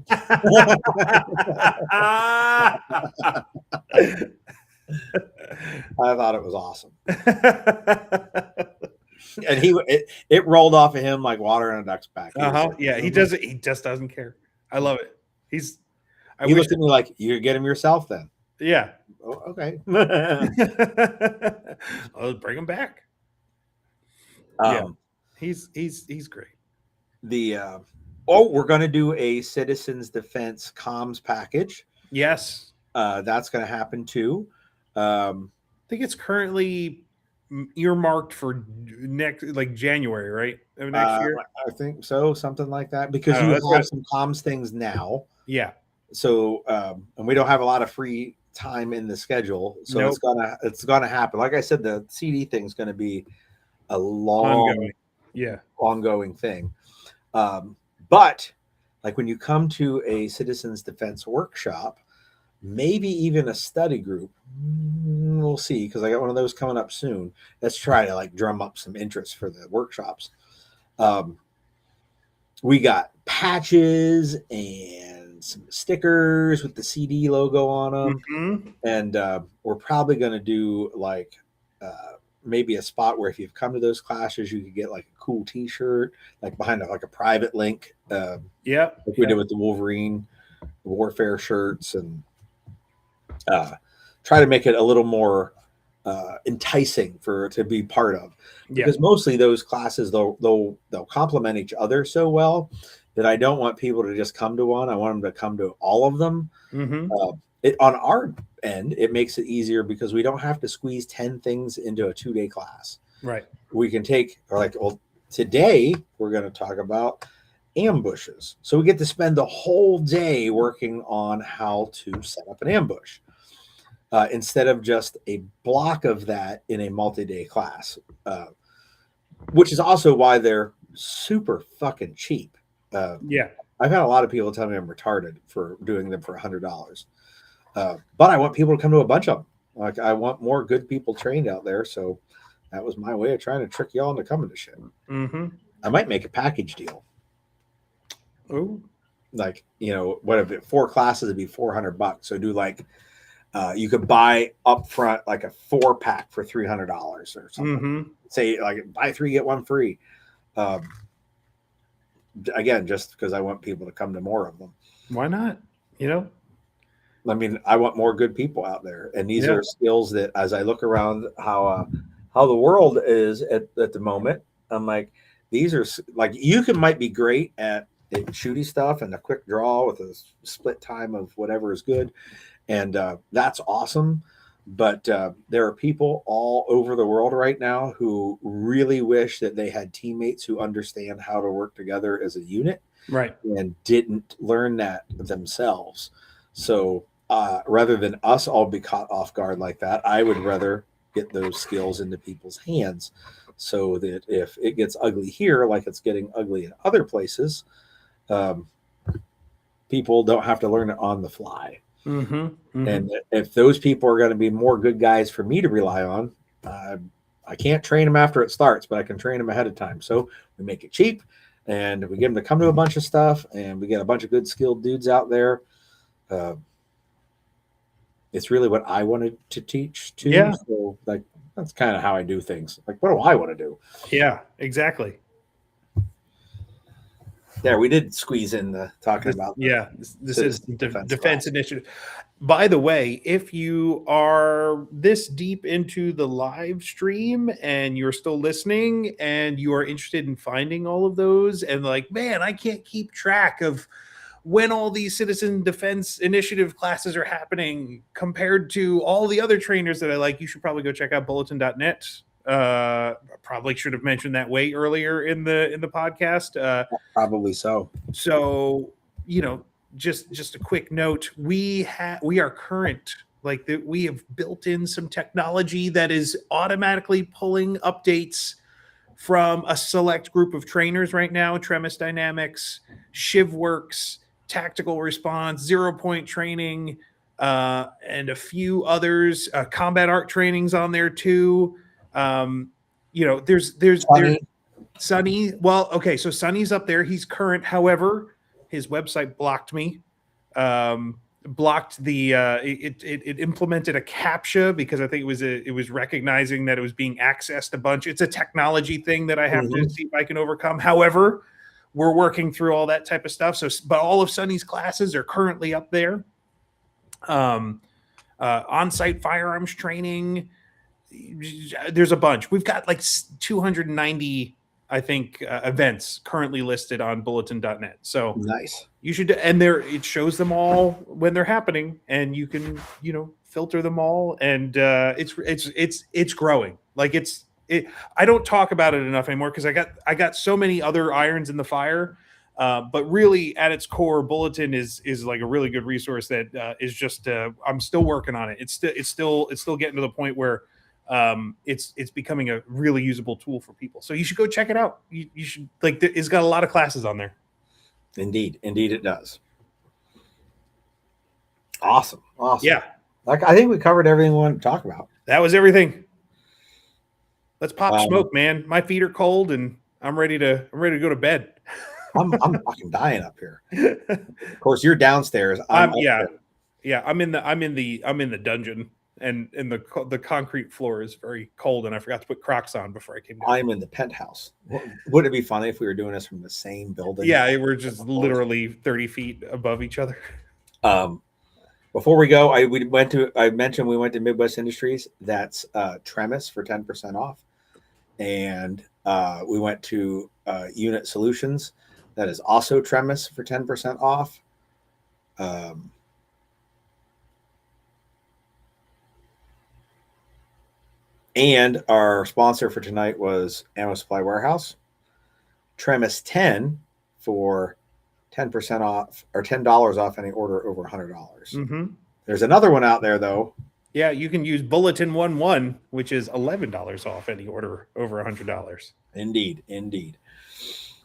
[SPEAKER 1] I thought it was awesome. And it rolled off of him like water in a duck's back.
[SPEAKER 2] Yeah, he does it. He just doesn't care. I love it. He
[SPEAKER 1] looked at me like, "You get him yourself then."
[SPEAKER 2] Yeah.
[SPEAKER 1] Oh, okay.
[SPEAKER 2] I'll bring him back. He's great.
[SPEAKER 1] We're going to do a Citizens Defense comms package.
[SPEAKER 2] Yes.
[SPEAKER 1] That's going to happen too.
[SPEAKER 2] I think it's currently earmarked for January, right? Of next year.
[SPEAKER 1] I think so, something like that, because you have some comms things now.
[SPEAKER 2] Yeah.
[SPEAKER 1] So, and we don't have a lot of free time in the schedule, so it's gonna happen. Like I said, the CD thing's going to be a long, ongoing thing. But like when you come to a Citizens Defense workshop, maybe even a study group, we'll see, because I got one of those coming up soon. Let's try to like drum up some interest for the workshops. We got patches and some stickers with the CD logo on them.
[SPEAKER 2] Mm-hmm.
[SPEAKER 1] And we're probably going to do like maybe a spot where if you've come to those classes, you could get like a cool T-shirt, like behind like a private link,
[SPEAKER 2] Yeah.
[SPEAKER 1] like we did with the Wolverine Warfare shirts, and try to make it a little more enticing to be part of. Because mostly those classes they'll complement each other so well that I don't want people to just come to one. I want them to come to all of them.
[SPEAKER 2] Mm-hmm.
[SPEAKER 1] On our end, it makes it easier because we don't have to squeeze 10 things into a 2-day class.
[SPEAKER 2] Right.
[SPEAKER 1] We can take, or like, well, today we're going to talk about ambushes. So we get to spend the whole day working on how to set up an ambush instead of just a block of that in a multi-day class, which is also why they're super fucking cheap.
[SPEAKER 2] Yeah.
[SPEAKER 1] I've had a lot of people tell me I'm retarded for doing them for $100. But I want people to come to a bunch of them. Like, I want more good people trained out there. So that was my way of trying to trick y'all into coming to shit.
[SPEAKER 2] Mm-hmm.
[SPEAKER 1] I might make a package deal.
[SPEAKER 2] Oh,
[SPEAKER 1] Like, what if it 4 classes would be $400. So do like, you could buy up front like a 4-pack for $300 or something.
[SPEAKER 2] Mm-hmm.
[SPEAKER 1] Say like buy 3, get 1 free. Again, just because I want people to come to more of them.
[SPEAKER 2] Why not?
[SPEAKER 1] I mean, I want more good people out there, and these are skills that, as I look around how the world is at the moment, I'm like, these are like, you might be great at shooty stuff and a quick draw with a split time of whatever is good, and that's awesome. But there are people all over the world right now who really wish that they had teammates who understand how to work together as a unit,
[SPEAKER 2] right,
[SPEAKER 1] and didn't learn that themselves. So rather than us all be caught off guard like that, I would rather get those skills into people's hands so that if it gets ugly here, like it's getting ugly in other places, people don't have to learn it on the fly.
[SPEAKER 2] Mm-hmm. Mm-hmm.
[SPEAKER 1] And if those people are going to be more good guys for me to rely on, I can't train them after it starts, but I can train them ahead of time. So we make it cheap, and we get them to come to a bunch of stuff, and we get a bunch of good skilled dudes out there. It's really what I wanted to teach too.
[SPEAKER 2] Yeah.
[SPEAKER 1] So like, that's kind of how I do things. Like, what do I want to do?
[SPEAKER 2] Yeah, exactly.
[SPEAKER 1] Yeah, we did squeeze in the talking about.
[SPEAKER 2] Yeah, this is defense initiative. By the way, if you are this deep into the live stream and you're still listening and you are interested in finding all of those, and like, man, I can't keep track of when all these citizen defense initiative classes are happening compared to all the other trainers that I like, you should probably go check out bulletin.net. Probably should have mentioned that way earlier in the podcast.
[SPEAKER 1] Probably so.
[SPEAKER 2] So, just a quick note, we are current, like we have built in some technology that is automatically pulling updates from a select group of trainers right now: Tremis Dynamics, ShivWorks, Tactical Response, 0 Point Training, and a few others. Combat Art Training's on there too. There's Sonny. Well, okay, so Sonny's up there. He's current. However, his website blocked me. Blocked the it implemented a CAPTCHA because I think it was recognizing that it was being accessed a bunch. It's a technology thing that I have to see if I can overcome. However, we're working through all that type of stuff. So, but all of Sonny's classes are currently up there. On-site firearms training. There's a bunch. We've got like 290, I think, events currently listed on bulletin.net. So
[SPEAKER 1] nice.
[SPEAKER 2] You should, and it shows them all when they're happening, and you can, filter them all. And it's growing. Like I don't talk about it enough anymore because I got so many other irons in the fire. But really, at its core, Bulletin is like a really good resource that is just. I'm still working on it. It's still getting to the point where it's becoming a really usable tool for people. So you should go check it out. You should, like, it's got a lot of classes on there.
[SPEAKER 1] Indeed it does. Awesome.
[SPEAKER 2] Yeah.
[SPEAKER 1] Like, I think we covered everything we wanted to talk about.
[SPEAKER 2] That was everything. Let's pop
[SPEAKER 1] Um,
[SPEAKER 2] smoke, man. My feet are cold and I'm ready to go to bed.
[SPEAKER 1] I'm fucking dying up here. Of course, you're downstairs. I'm up
[SPEAKER 2] Yeah.
[SPEAKER 1] here.
[SPEAKER 2] Yeah, I'm in the dungeon, and the concrete floor is very cold, and I forgot to put Crocs on before I came down.
[SPEAKER 1] I'm in the penthouse. Would it be funny if we were doing this from the same building?
[SPEAKER 2] Yeah, we're just literally 30 feet above each other.
[SPEAKER 1] Um, before we go, I mentioned we went to Midwest Industries. That's Tremis for 10% off, and we went to Unit Solutions. That is also Tremis for 10% off. And our sponsor for tonight was Ammo Supply Warehouse. Tremis 10 for 10% off or $10 off any order over $100.
[SPEAKER 2] Mm-hmm.
[SPEAKER 1] There's another one out there though.
[SPEAKER 2] Yeah, you can use Bulletin 11, which is $11 off any order over $100.
[SPEAKER 1] Indeed.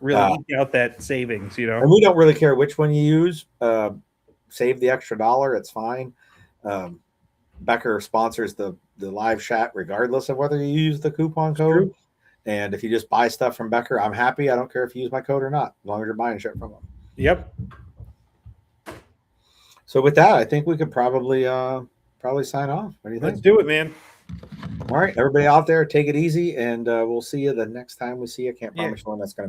[SPEAKER 2] Really eke out that savings, you know.
[SPEAKER 1] And we don't really care which one you use. Save the extra dollar. It's fine. Becker sponsors the Liveshat regardless of whether you use the coupon code. True. And if you just buy stuff from Becker, I'm happy. I don't care if you use my code or not, as long as you're buying shit from them.
[SPEAKER 2] Yep.
[SPEAKER 1] So with that, I think we could probably sign off. What do you think?
[SPEAKER 2] Let's do it, man.
[SPEAKER 1] All right, everybody out there, take it easy, and we'll see you the next time we see you. Can't promise you when that's going to be.